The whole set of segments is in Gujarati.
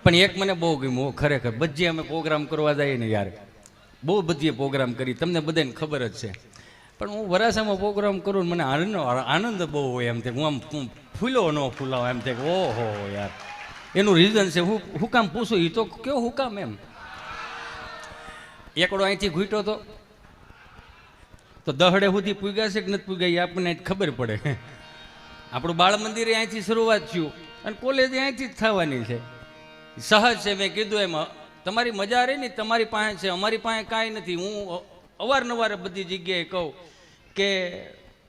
પણ એક મને બહુ ગમ્યું ખરેખર. બધી અમે પ્રોગ્રામ કરવા જઈએ ને યાર, બહુ બધી પ્રોગ્રામ કરી, તમને બધાને ખબર જ છે. પણ હું વરાસામાં પ્રોગ્રામ કરું મને આનંદ બહુ હોય એમ થાય. હું આમ ફૂલો ન ફૂલાવ એમ થાય. ઓહો યાર, એનું રીઝન છે. હું કામ પૂછું એ તો કયો હું કામ એમ. એકડો અહીંથી ઘૂંટ્યો તો દહડે સુધી પૂગ્યા છે કે નથી પૂગ્યા એ આપણને ખબર પડે. આપણું બાળ મંદિરે અહીંથી શરૂઆત થયું અને કોલેજ અહીંથી જ થવાની છે. સહજ છે. મેં કીધું એમાં તમારી મજા રહી ને તમારી પાસે છે, અમારી પાસે કાંઈ નથી. હું અવારનવાર બધી જગ્યાએ કહું કે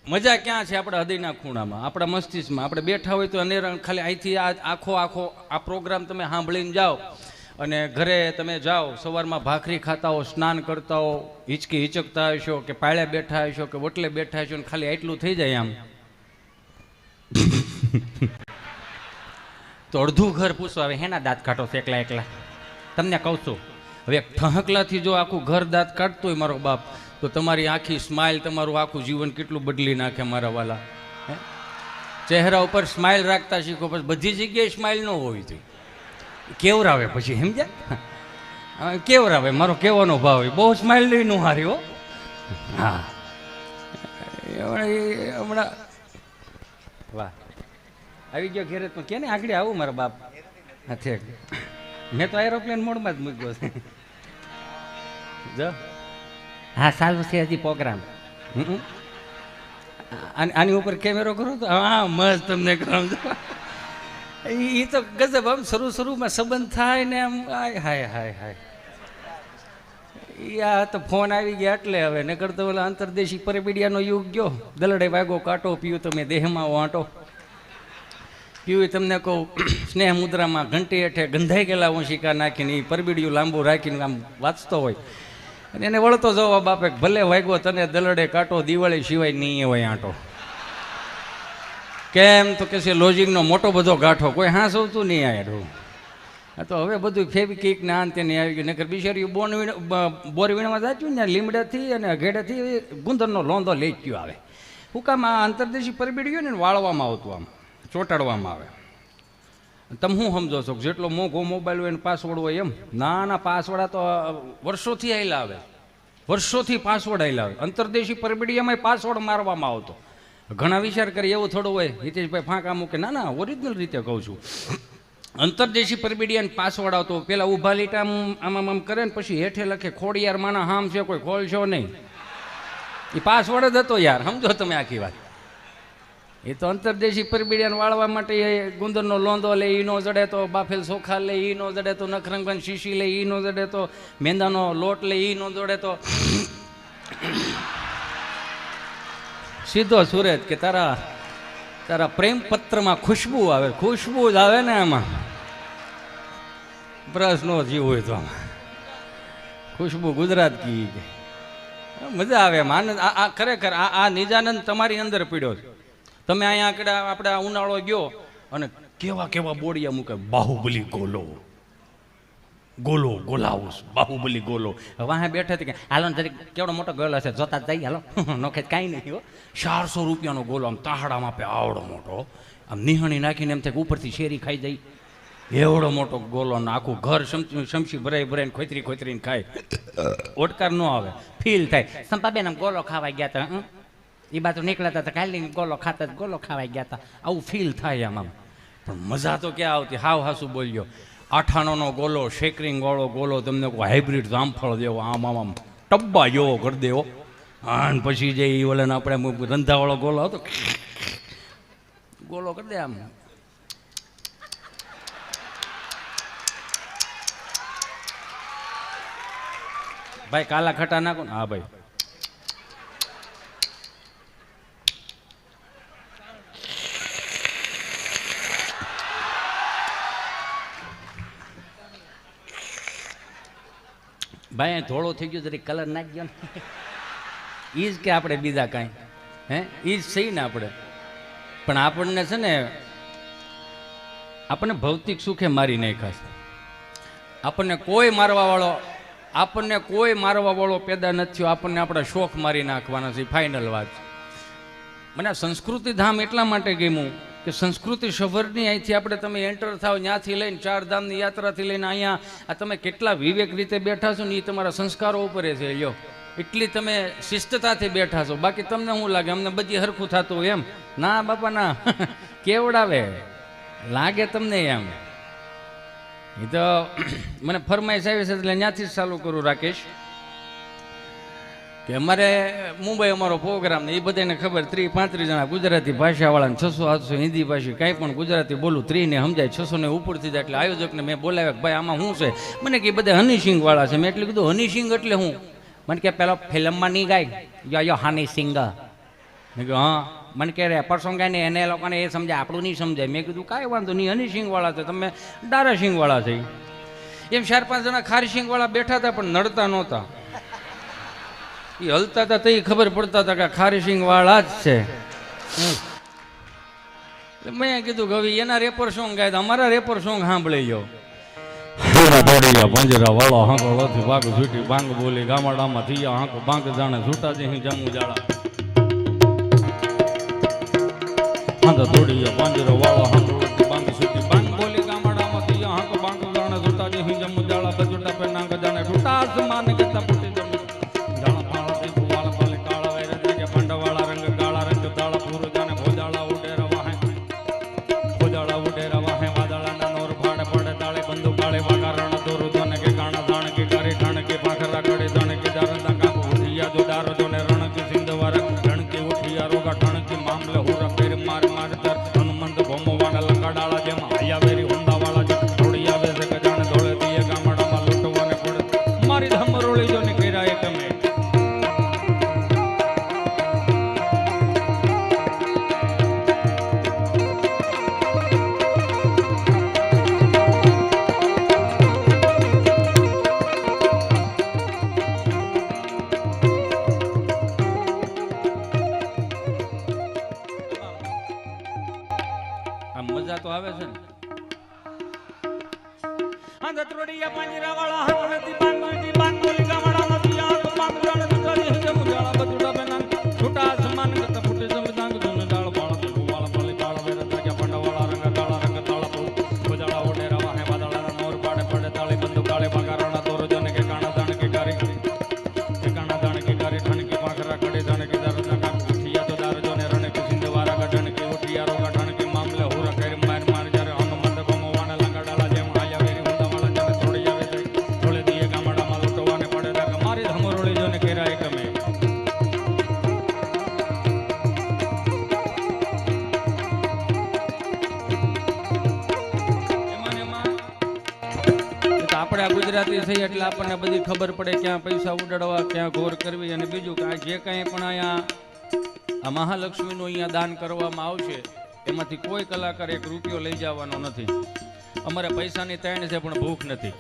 મજા ક્યાં છે? આપણા હૃદયના ખૂણામાં, આપણા મસ્તિષ્કમાં. આપણે બેઠા હોય તો અનેરા ખાલી અહીંથી આખો આ પ્રોગ્રામ તમે સાંભળીને જાઓ અને ઘરે તમે જાઓ, સવારમાં ભાખરી ખાતા હો, સ્નાન કરતા હો, હિચકી હિચકતા હશો કે પાળે બેઠા હશો કે વટલે બેઠા હશો ને ખાલી એટલું થઈ જાય આમ તો અડધું ઘર પૂછો હવે હેના દાંત કાઢો છો એકલા એકલા? તમને કહું છું હવે ઠહકલાથી જો આખું ઘર દાંત કાઢતો હોય મારો બાપ, તો તમારી આખી સ્માઇલ, તમારું આખું જીવન કેટલું બદલી નાખે મારા વાલા. ચહેરા ઉપર સ્માઇલ રાખતા શીખો. પછી બધી જગ્યાએ સ્માઇલ ન હોવી જોઈએ. કેવરાવે પછી સમજ્યા? કેવરાવે મારો કહેવાનો ભાવ હોય. બહુ સ્માઇલ લઈ નું હારી હો. હા હમણાં વાહ આવી ગયો ઘેરે તો કે ને આગળ આવું મારા બાપ. હા ઠીક, મેં તો એરોપ્લેન મોડમાં જ મૂક્યો છે. જો હા સારું છે હજી પ્રોગ્રામ. આની ઉપર કેમેરો કરો તો હા મસ્ત તમને કામ. એ તો ગજબ. આમ શરૂમાં સંબંધ થાય ને આમ હાય હાય હાય. આ તો ફોન આવી ગયા એટલે હવે નકર તો ઓલા અંતરદેશી પરબીડિયાનો યુગ ગયો. દલડે વાગો કાંટો, પીયું તમે દેહમાં વાંટો. પીવું તમને કહું સ્નેહ મુદ્રામાં ઘંટી હેઠે ગંધાઈ ગયેલા ઓશિકા નાખીને એ પરબીડિયું લાંબુ રાખીને આમ વાંચતો હોય અને એને વળતો જવાબ આપે ભલે વાગ્યો તને દલડે કાંટો, દિવાળી સિવાય નહીં હોય આંટો. કેમ તો કે છે લોજિંગનો મોટો બધો ગાંઠો, કોઈ હા સૌતું નહીં આયડું. હા તો હવે બધું ફેવિકિક ને આંતે નહીં આવી ગયું. નકર બિચારી બોરવીણમાં જાચ્યું ને લીમડાથી અને ઘેડેથી ગુંદરનો લોંધો લઈ ગયો આવે. હું કામ આ અંતરદેશી પરબીડિયું ને વાળવામાં આવતું, આમ ચોંટાડવામાં આવે. તમે શું સમજો છો જેટલો મોંઘો મોબાઈલ હોય એને પાસવર્ડ હોય એમ? ના પાસવર્ડ તો વર્ષોથી આવેલા આવે, વર્ષોથી પાસવર્ડ આવેલા આવે. અંતરદેશી પરબીડિયામાં પાસવર્ડ મારવામાં આવતો. ઘણા વિચાર કરી એવું થોડું હોય હિતેશભાઈ ફાંકા મૂકે. ના ઓરિજિનલ રીતે કહું છું. અંતરદેશી પરબીડિયાને પાસવર્ડ આવતો. પેલા ઊભા લીટા આમ કરે ને પછી હેઠે લખે ખોડિયાર માના હામ છે કોઈ ખોલશો નહીં. એ પાસવર્ડ જ હતો યાર, સમજો તમે આખી વાત. એ તો અંતરદેશી પરબીડિયાને વાળવા માટે ગુંદરનો લોંદો લે ઈ નો જડે તો બાફેલ ચોખા લે ઈ નો જડે તો નખરંગન શીશી લે ઈ નો જડે તો મેંદાનો લોટ લે ઈ નો જડે તો સીધો સુરત કે તારા પ્રેમ પત્રમાં ખુશ્બુ આવે. ખુશ્બુ જ આવે ને આમાં, બ્રશ નો જીવ હોય તો આમાં ખુશ્બુ ગુજરાત કી મજા આવે એમ. આનંદ આ ખરેખર આ નિજાનંદ તમારી અંદર પીડ્યો છે. તમે અહીંયા આપણે ઉનાળો ગયો અને કેવા બોડિયા મૂકે. બાહુબલી ગોલાઉસ બાહુબલી ગોલો. વાહે બેઠા હતી કે હાલો ને જરીક કેવડો મોટો ગોલો છે જોતા જ જઈ હાલો. નોખે કાંઈ નહીં હો. 400 રૂપિયાનો ગોલો આમ તાહડામાં આપે આવડો મોટો. આમ નિહાણી નાખીને એમ થાય ઉપરથી શેરી ખાઈ જાય એવડો મોટો ગોલો. ને આખું ઘર શમશી ભરાઈને ખોતરીને ખાય. ઓટકાર ન આવે, ફીલ થાય. સંપાબેન આમ ગોલો ખાવા ગયા હતા, એ બાજુ નીકળ્યા હતા કાલે ગોલો ખાવા ગયા હતા, આવું ફીલ થાય આમ. પણ મજા તો ક્યાં આવતી. હાસું બોલ્યો. 98નો ગોલો, શેકરિંગ વાળો ગોલો, તમને કોઈ હાઇબ્રિડ જામફળ દેવો આમ ટબ્બા જેવો કરી દેવો. અને પછી જે એ ઓલાને આપણે રંધાવાળો ગોલો હતો ગોલો કરી દે આમ. ભાઈ કાલા ખટા નાખો ને. હા ભાઈ ભાઈ થોડો થઈ ગયો જરી કલર નાખી ગયો ને એ જ કે આપણે બીજા કાંઈ હે એ જ સહી ને આપણે. પણ આપણને છે ને આપણને ભૌતિક સુખે મારી નાખ્યા છે. આપણને કોઈ મારવા વાળો પેદા નથી થયો. આપણને આપણા શોખ મારી નાખવાના છે. ફાઇનલ વાત. મને સંસ્કૃતિ ધામ એટલા માટે ગમ્યું કે સંસ્કૃતિ સભરની અહીંથી આપણે તમે એન્ટર થાવ ત્યાંથી લઈને ચારધામની યાત્રાથી લઈને અહીંયા આ તમે કેટલા વિવેક રીતે બેઠા છો ને એ તમારા સંસ્કારો ઉપર છે લ્યો, એટલી તમે શિસ્તતાથી બેઠા છો. બાકી તમને શું લાગે અમને બધી હરખું થતું હોય એમ? ના બાપા ના, કેવડાવે લાગે તમને એમ. એ તો મને ફરમાઈશ આવી છે એટલે ત્યાંથી જ ચાલુ કરું રાકેશ, કે અમારે મુંબઈ અમારો પ્રોગ્રામ ને એ બધાને ખબર 30-35 જણા ગુજરાતી ભાષાવાળાને 600-700 હિન્દી ભાષી કાંઈ પણ ગુજરાતી બોલું 30 ને સમજાય 600 ને ઉપરથી જાય. એટલે આયોજકને મેં બોલાવ્યા કે ભાઈ આમાં શું છે? મને કે બધા હનીસિંગ વાળા છે. મેં એટલે કીધું હનીસિંગ એટલે હું? મને કે પેલો ફિલ્મમાં નહીં ગાય યો હની સિંગ. મેં કહ્યું હા. મને કે રેપર સોંગ ગાય ને એને લોકોને એ સમજાય, આપણું નહીં સમજાય. મેં કીધું કાંઈ વાંધો નહીં, હનીસિંગ વાળા છે, તમે દારાસિંગ વાળા છે. એમ 4-5 જણા ખારીસિંગ વાળા બેઠા હતા પણ નડતા નહોતા. એ હલતા હતા તો એ ખબર પડતા હતા કે ખારીસિંગ વાળા જ છે. મેં કીધું કે હવે એના રેપર સોંગ ગાય, અમારા રેપર સોંગ સાંભળી ગયો. પાંજરા વાળો હાંકો લોથી ભાગ છૂટી ભાંગ બોલી ગામડામાં થયા હાંકો ભાંગ જાણે છૂટા જઈ જમુ જાળા. હાંકો દોડીયા પાંજરા વાળો હાંકો લોથી ભાંગ છૂટી ભાંગ બોલી ગામડામાં થયા હાંકો ભાંગ જાણે છૂટા જઈ જમુ જાળા. બજુટા પે નાંગ જાણે છૂટા આસમાન કરતા ફૂટી જમુ જાળા. પાળા થી વાળ પાલે કાળા વેરે કે પાંડવાળા રંગ કાળા રંગ દાળા પૂરો જાણે ભોજાળા ઉડેરા વાહે ભોજાળા ઉડેરા વાહે વાદળાના નોર ફાડે પડે તાળે બંદુ કાળે વાગારણ મજા તો આવે છે ને. દત્રોડિયા પાંજરા વાળા હાથથી બાંધતી બાંધોલી ગામડામાંથી આ તો બાંધરાને દુધારી હે મુજાળા બતુડા બેના છોટા આસમાન કરતા ફૂટે જમદાંગ જોને દાળ વાળા તે વાળા પાલે કાળા વેરા તાજા પંડવાળા રંગ કાળા રંગ તાળા બોજાળા ઓડેરા વાહે વાદળાના મોર પાડે પડે તાળી બંદુ કાળે વાગારાના દોરો જને કે કાણા દાણ કે ગારી કે કાણા દાણ કે ગારી ઠણ કે પાખરા કડે જાણે કે દારના કામ ઉઠિયા તો દાર જોને રણે કે સિંધ વારા ગઢણ કે ઉઠિયા રો ગઢણ કે મામલે હોરા કરે માર માર જારે હનુમંત ગમવાના લંગડાળા જેમ આયા વેરી ગુજરાતી થઈ એટલે આપણને બધી ખબર પડે ક્યાં પૈસા ઉડાડવા ક્યાં ઘોર કરવી. અને બીજું કે જે કાંઈ પણ અહીંયા આ મહાલક્ષ્મીનું અહીંયા દાન કરવામાં આવશે એમાંથી કોઈ કલાકાર 1 રૂપિયો લઈ જવાનો નથી. અમારે પૈસાની તાણ છે પણ ભૂખ નથી.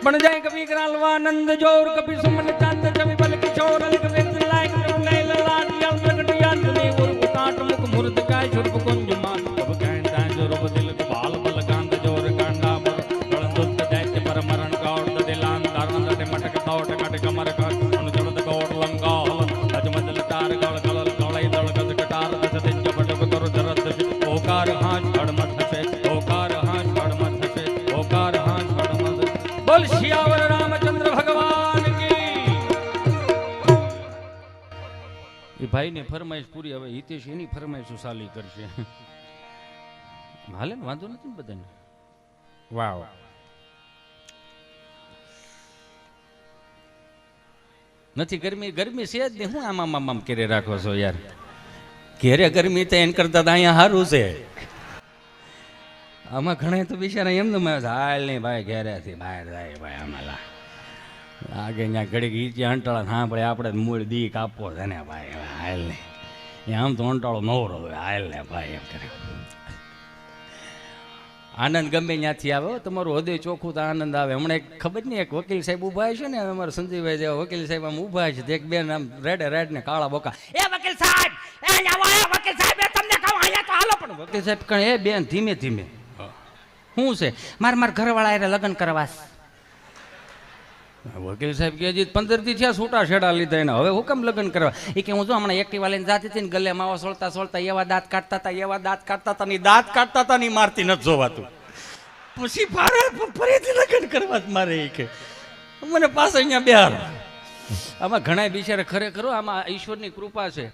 પણ જાય કભી ગ્રાલવા આનંદ જોર કભી સુમન ચાંદ કભી બલ કિશોર અલગ વેત લાઈક લે લાટ યલ પ્રગટિયા તુને ઓર ઉતાટ મુખ મુર્દ કાય છુરપ કોંજ માન કબ કાય તા જોર બદલ કે બાલ બલ કાંદ જોર કાંડા પર કળંદુત દૈત્ય પર મરણ કાઉડ દિલાન તારણ દે મટક તાવટ કાટ કમર કા અનુ ચડદ ગોટ લંગા અજ મદલ તાર ગળ ગળ ગળઈ દળ ગજ કટાર દસ દિન જબડક કર જરદ ઓકાર હાથ હડમત છે ઓકાર હાથ હડમત છે ઓકાર હાથ હડમત. બોલ શિયાવર રામચંદ્ર ભગવાન કી. એ ભાઈની ફરમાઈશ પૂરી. હવે હિતેશ એની ફરમાઈશ સાલી કરશે. હાલે ને વાંધો નથી ને બધાને. વાવ. નથી ગરમી ગરમી છે જ નહીં. હું આમ કેરે રાખો છો યાર. ઘેરે ગરમી તો એન કરતા તો અહીંયા સારું છે. આમાં ઘણા તો બિચારા એમ તો હાલ નહીં ભાઈ ઘેરેથી બહાર જાય ભાઈ અમારા આગે ત્યાં ઘડીક ઈચી અંટાળા સાંભળે આપણે મૂળ દી કાપવો છે ને ભાઈ હાલ નહીં. આમ તો અંટાળો નવરો હાલ ને ભાઈ એમ કરે. આનંદ ગમે ત્યાંથી આવે તમારું હૃદય ચોખ્ખું તો આનંદ આવે. હમણાં એક ખબર નહીં એક વકીલ સાહેબ ઊભા છે ને અમારા સંજીવભાઈ જેવા વકીલ સાહેબ આમ ઊભા છે. એક બેન આમ રેડ ને કાળા બોકા એ વકીલ સાહેબ વકીલ સાહેબ તમને કહું અહીંયા તો હાલો. પણ વકીલ સાહેબ કહે એ બેન ધીમે ધીમે શું છે? માર ઘરવાળા એને લગ્ન કરવા. વકીલ સાહેબ કે હજી 15 દી થયા છૂટા છેડા લીધા એને, હવે હુકમ લગ્ન કરવા? એ કે હું જો હમણાં એક્ટિવા લઈને જાતી હતી ને ગલે માવા સોળતા સોળતા એવા દાંત કાઢતા હતા, એવા દાંત કાઢતા હતા ને દાંત કાઢતા હતા ને મારતી નથી જોવાતું. પછી ફરીથી લગ્ન કરવા જ મારે એ કે મને પાછા અહીંયા બેહાર. આમાં ઘણા બિચારે ખરેખર આમાં ઈશ્વરની કૃપા છે,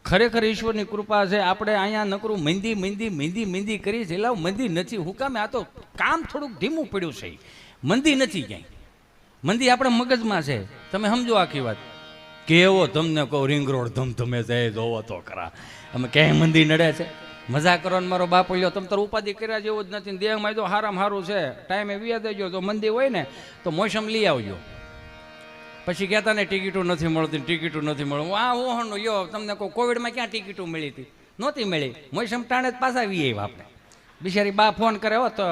ખરેખર ઈશ્વરની કૃપા છે. આપણે અહીંયા નકરું મહેંદી મહેંદી મહેંદી મહેંદી કરી છે, એટલે મંદી નથી. હું કામે? આ તો કામ થોડુંક ધીમું પડ્યું છે, મંદી નથી ક્યાંય. મંદી આપણે મગજમાં છે. તમે સમજો આખી વાત. કેવો તમને કહું રિંગ રોડ ધમધમે જાય, જોવો તો ખરા. અમે ક્યાંય મંદી નડે છે? મજા કરો ને મારો બાપ લ્યો, તમે તાર ઉપાધિ કર્યા જેવું જ નથી. દેહમાં જો હારામાં સારું છે, ટાઈમે વ્યા દેજો. જો મંદી હોય ને તો મોસમ લઈ આવજો. પછી કહેતા ને ટિકિટો નથી મળતી, ટિકિટો નથી મળતી. આ ઓહનો યો તમને કહું, કોવિડમાં ક્યાં ટિકિટો મળી હતી? નહોતી મળી. મોસમ ટાણે જ પાછા વી આવ્યા આપણે. બિચારી બા ફોન કરે, હો તો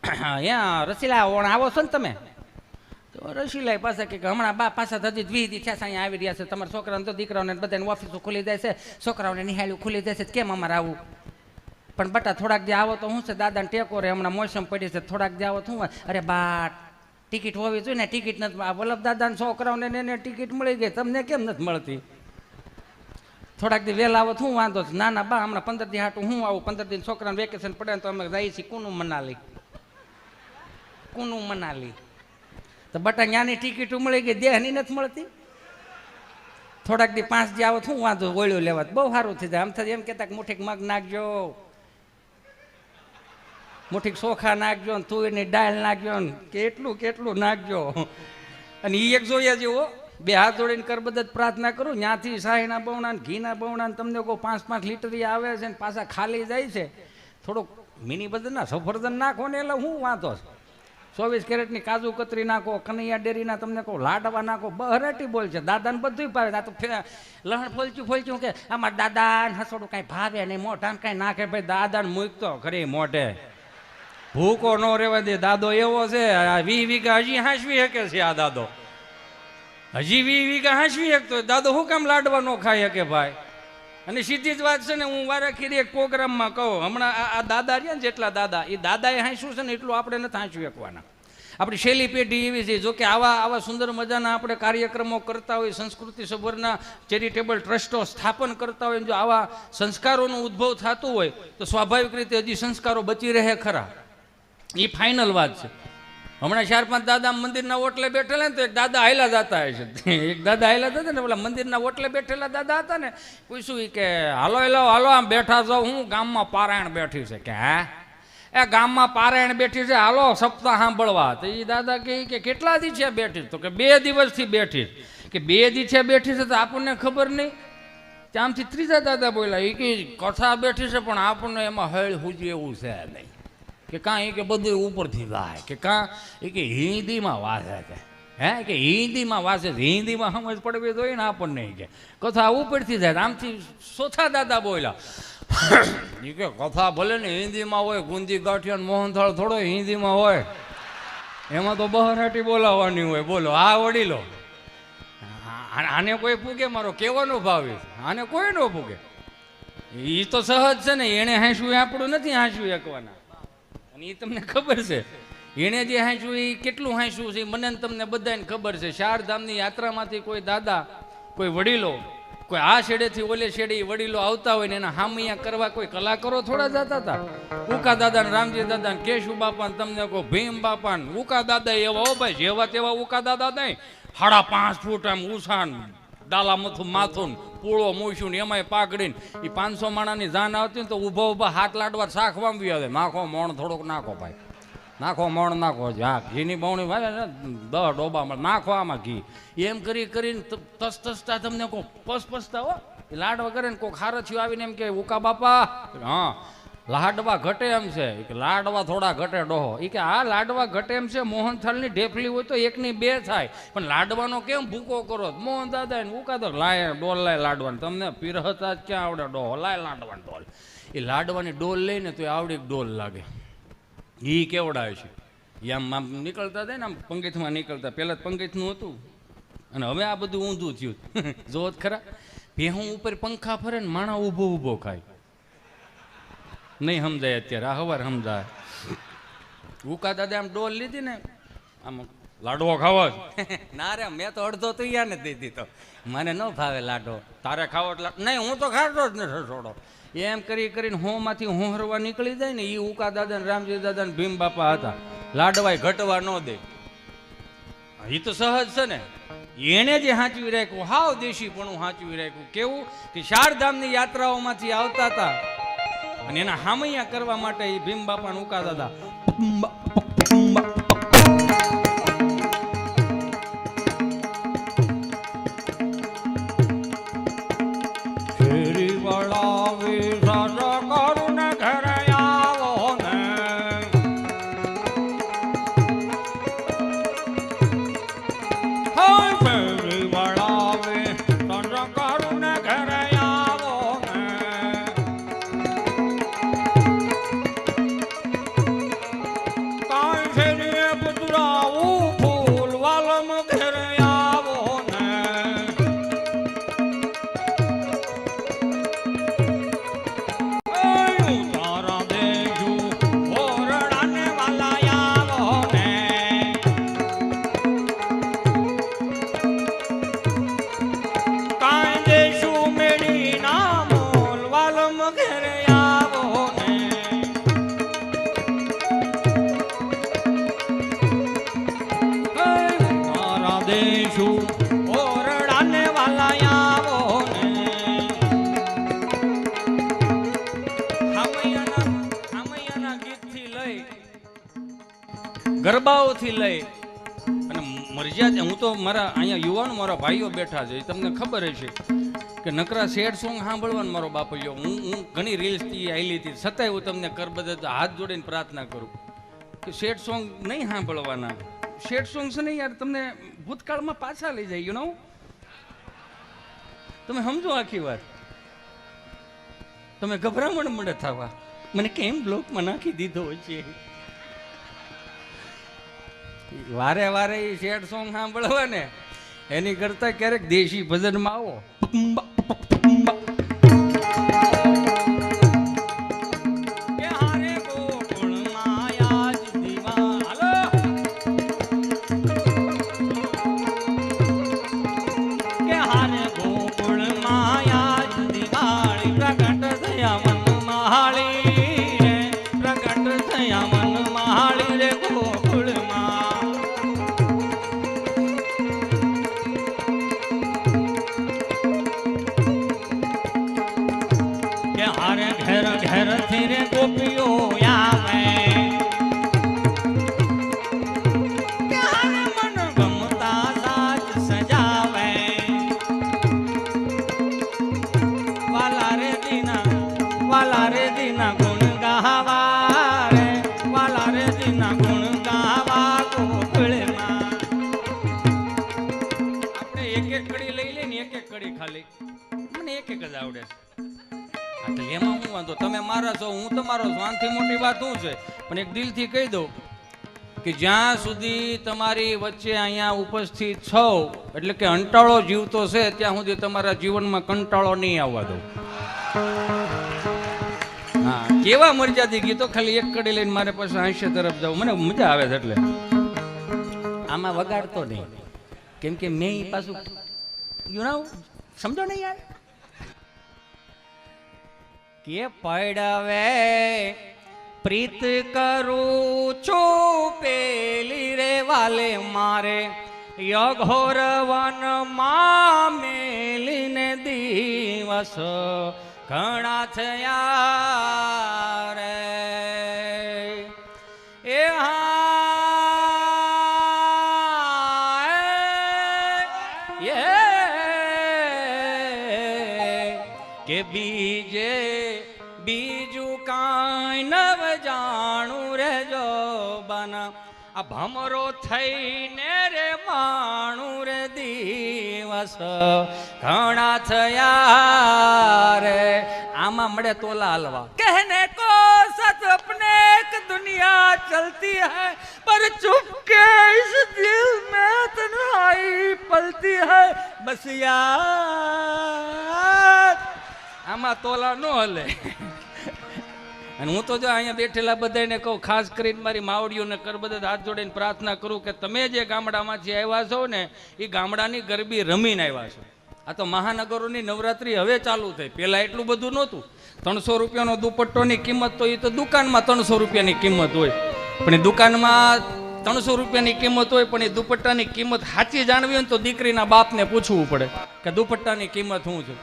અહીંયા રસીલા ઓણ આવો છો ને તમે? તો રસીલા પાછા કે હમણાં બા પાછા હજી 20 દી થયા અહીંયા આવી રહ્યા છે. તમારા છોકરાને તો દીકરાઓને બધાને ઓફિસો ખુલી જાય છે, છોકરાઓને નિહાળ્યું ખુલી જાય છે, કેમ અમારે આવું? પણ બટા થોડાક દી આવો તો શું છે, દાદાને ટેકો રે, હમણાં મોસમ પડી છે, થોડાક દી આવો શું? અરે બા ટિકિટ હોવી જોઈએ ને, ટિકિટ નથી. વલ્લભ દાદાને છોકરાઓને એને ટિકિટ મળી ગઈ, તમને કેમ નથી મળતી? થોડાક દી વહેલા આવો શું વાંધો છે? ના ના બા હમણાં 15 દી હાટું હું આવું, 15 દી છોકરાને વેકેશન પડે ને તો અમે જઈએ છીએ કુનું મનાલી. કુનું મનાલી તો બટા ત્યાંની ટિકિટો મળી ગઈ, દેહની નથી મળતી. થોડાક દી 5 દી આવો શું વાંધો, ઓળ્યો લેવા બહુ સારું થઈ જાય. આમ થાય એમ કહેતા કે મુઠીક મગ નાખજો, મુઠીક ચોખા નાખજો, તુવેરની દાળ નાખજો, કેટલું કેટલું નાખજો. અને એ એક જોયા જેવો 2 હાથ જોડીને કરબદ્ધ જ પ્રાર્થના કરું. ત્યાંથી શાહીના બવણા ઘીના બવણા તમને કહું 5-5 લીટર આવે છે ને પાછા ખાલી જાય છે. થોડુંક મિની બદલના સફરજન નાખો ને એટલે હું વાંધો છે. 24 કેરેટની કાજુ કતરી નાખો, કનૈયા ડેરીના તમને કહું લાડવા નાખો, બહરાટી બોલ છે. દાદાને બધું ભાવે. આ તો લહણ ફોલચ્યું કે અમારા દાદાને હસોડું કાંઈ ભાવે નહીં, મોઢાને કાંઈ નાખે. ભાઈ દાદાને મૂકતો ખરી મોઢે, ભૂકો ન રહેવા દે. દાદો એવો છે, 20 વીઘા હજી હાંસવી શકે છે. આ દાદો હજી 20 વીઘા હાંસવી શકતો. દાદો શું કામ લાડવા ન ખાઈ શકે ભાઈ? અને સીધી જ વાત છે ને, હું વારાખીરી એક પ્રોગ્રામમાં કહું, હમણાં આ દાદા રહ્યા ને જેટલા દાદા, એ દાદાએ હાંસ્યું છે ને એટલું આપણે નથી હાંસવી શકવાના. આપણી શૈલી પેઢી એવી છે. જોકે આવા સુંદર મજાના આપણે કાર્યક્રમો કરતા હોય, સંસ્કૃતિ સભરના ચેરિટેબલ ટ્રસ્ટો સ્થાપન કરતા હોય, જો આવા સંસ્કારોનો ઉદ્ભવ થતું હોય તો સ્વાભાવિક રીતે હજી સંસ્કારો બચી રહે ખરા. એ ફાઇનલ વાત છે. હમણાં 4-5 દાદા મંદિરના ઓટલે બેઠેલા ને તો એક દાદા હાયલા જતા હોય છે. એક દાદા હાયલા હતા ને, પેલા મંદિરના ઓટલે બેઠેલા દાદા હતા ને, પૂછ્યું કે હાલો હાલો આમ બેઠા જાઉં, હું ગામમાં પારાયણ બેઠી છે. કે હા એ ગામમાં પારાયણ બેઠી છે, હાલો સપ્તાહ સાંભળવા. તો એ દાદા કે કેટલા દી છે બેઠી? તો કે 2 દિવસથી બેઠી. કે 2 દી છે બેઠી છે તો આપણને ખબર નહીં. ત્યાંથી ત્રીજા દાદા બોલ્યા, એ કે કથા બેઠી છે પણ આપણને એમાં હળ હુજી એવું છે નહીં. કે કાં એ કે બધું ઉપરથી જાય, કે કાં એ કે હિન્દીમાં વાંચે છે. હે કે હિન્દીમાં વાંચે છે, હિન્દીમાં સમજ પડવી જોઈએ ને આપણને. કે કથા ઉપરથી જાય. આમથી ચોથા દાદા બોલ્યા, એ કે કથા ભલે ને હિન્દીમાં હોય, ગુંદી ગાંઠિયા મોહનથાળ થોડો હિન્દીમાં હોય, એમાં તો બહરાટી બોલાવવાની હોય. બોલો આ વડીલો, આને કોઈ પૂગે? મારો કહેવાનો ભાવ છે, આને કોઈ ન પૂગે. એ તો સહજ છે ને, એને હાંસવું આપણું નથી હાંસવું એકવાના. અને એ તમને ખબર છે, એણે જે હાંસ્યું એ કેટલું હાંસ્યું છે મને તમને બધાને ખબર છે. 4 ધામની યાત્રામાંથી કોઈ દાદા, કોઈ વડીલો, કોઈ આ છેડેથી ઓલે છેડે વડીલો આવતા હોય ને એના હામિયા કરવા કોઈ કલાકારો થોડા જતા હતા. ઉકા દાદા ને રામજી દાદા ને કેશુ બાપા ને તમને કહો ભીમ બાપા ને ઉકા દાદા એવા, હો ભાઈ, જેવા તેવા ઉકા દાદા નહીં. 5.5 ફૂટ આમ ઉછાન, ડાલા મથું માથું, પૂળો મૂછું ને એમાંય પાકડીને એ 500 માણાની જાન આવતી ને તો ઊભા ઊભા હાથ લાડવા શાક વાંબી આવે. નાખો મોણ થોડુંક નાખો ભાઈ, નાખો મોણ નાખો. હા ઘીની બવણી ભાઈ ને 10 ડોબામાં નાખો આમાં ઘી. એમ કરીને તસતા તમને કહો પસપસતા હો. એ લાડવા કરે ને કોઈ ખારથિયું આવીને એમ કે ઉકા બાપા, હા લાડવા ઘટે એમ છે. કે લાડવા થોડા ઘટે ડોહો. એ કે આ લાડવા ઘટે એમ છે, મોહનથાળની ઢેફલી હોય તો 1ની 2 થાય, પણ લાડવાનો કેમ ભૂકો કરો? મોહન દાદા ને ઉકા તો લાય ડોલ લાય લાડવાની. તમને પીરહતા જ ક્યાં આવડે ડોહો? લાય લાડવાની ડોલ. એ લાડવાની ડોલ લઈને તો આવડી ડોલ લાગે. એ કેવડાવે છે. એ આમ નીકળતા થાય ને, આમ પંગીથમાં નીકળતા. પહેલાં પંગીથનું હતું અને હવે આ બધું ઊંધું થયું. જોત ખરા, ભેહું ઉપર પંખા ફરે ને માણા ઊભો ખાય. નહીં સમજાય અત્યારે, આ હવાર સમજાય. ઉકા દાદા આમ ડોલ લીધી ને, આમ લાડવો ખાવો છે? ના રે, મેં તો અડધો તો યાર ને દીધી તો મને ન ભાવે લાડવો. તારે ખાવો એટલે નહીં, હું તો ખાતો જ નથી થોડો. એમ કરી કરીને હોમાંથી હોહરવા નીકળી જાય ને, એ ઉકા દાદા ને રામજી દાદા ને ભીમ બાપા હતા. લાડવાય ઘટવા ન દે. એ તો સહજ છે ને. એને જે સાચવી રાખ્યું, હાવ દેશી પણ સાચવી રાખ્યું. કેવું કે 4 ધામની યાત્રાઓમાંથી આવતા હતા અને એના હામૈયા કરવા માટે એ ભીમ બાપા ને ઉકા દાદા ગરબાઓથી લઈ અને મર્યાદા. હું તો મારા અહીંયા યુવાનો મારા ભાઈઓ બેઠા છે, તમને ખબર હશે કે નકરા સેડ સોંગ સાંભળવાનું મારો બાપૈયો. હું ઘણી રીલ્સથી આવેલી હતી, છતાંય હું તમને કરબદ્ધ હાથ જોડીને પ્રાર્થના કરું કે સેડ સોંગ નહીં સાંભળવાના. સેડ સોંગ છે ને યાર, તમને ભૂતકાળમાં પાછા લઈ જાય. યુ નો, તમે સમજો આખી વાત. તમે ગભરામણ મળે થવા, મને કેમ બ્લોકમાં નાખી દીધો છે. વારે વારે એ સેડ સોંગ સાંભળવા ને એની કરતા ક્યારેક દેશી ભજનમાં આવો. એમાં હું વાંધો, તમે મારા છો, હું તમારો છું, આનાથી મોટી વાત શું છે? પણ એક દિલથી કહી દઉં કે જ્યાં સુધી તમારી વચ્ચે અહીંયા ઉપસ્થિત છો, એટલે કે અંટાળો જીવતો છે, ત્યાં સુધી તમારા જીવનમાં કંટાળો નહીં આવવા દો. હા, કેવા મર્યાદિત ગીતો. ખાલી એક કડી લઈને મારે પાસે હાસ્ય તરફ જાવ, મને મજા આવે છે. એટલે આમાં વગાડતો નહીં, કેમ કે મેં પાછું સમજો ને યાર કે પડવે પ્રીત કરું છું પેલી રે વાલે મારે યઘોર વનમાં મેલીને દિવસ ઘણા થયા રે. એ કે બીજે બીજું કાંઈ નવ જાણું રેજો બના આ ભમરો થઈને રે માણું રે દિવસ ઘણા થયા રે. આમાં મળે તોલા હલવા. કહેને કો સચ अपने एक दुनिया चलती है पर चुपके इस दिल में तन्हाई पलती है बस यार. આમાં તોલા નો હલે. અને હું તો જો અહીંયા બેઠેલા બધાને કહું, ખાસ કરીને મારી માવડીઓને કર બધા હાથ જોડીને પ્રાર્થના કરું કે તમે જે ગામડામાંથી આવ્યા છો ને એ ગામડાની ગરબી રમીને આવ્યા છો. આ તો મહાનગરોની નવરાત્રી હવે ચાલુ થઈ, પહેલાં એટલું બધું નહોતું. 300 રૂપિયાનો દુપટ્ટોની કિંમત તો એ તો દુકાનમાં 300 રૂપિયાની કિંમત હોય, પણ એ દુકાનમાં 300 રૂપિયાની કિંમત હોય, પણ એ દુપટ્ટાની કિંમત સાચી જાણવી હોય ને તો દીકરીના બાપને પૂછવું પડે કે દુપટ્ટાની કિંમત શું છે.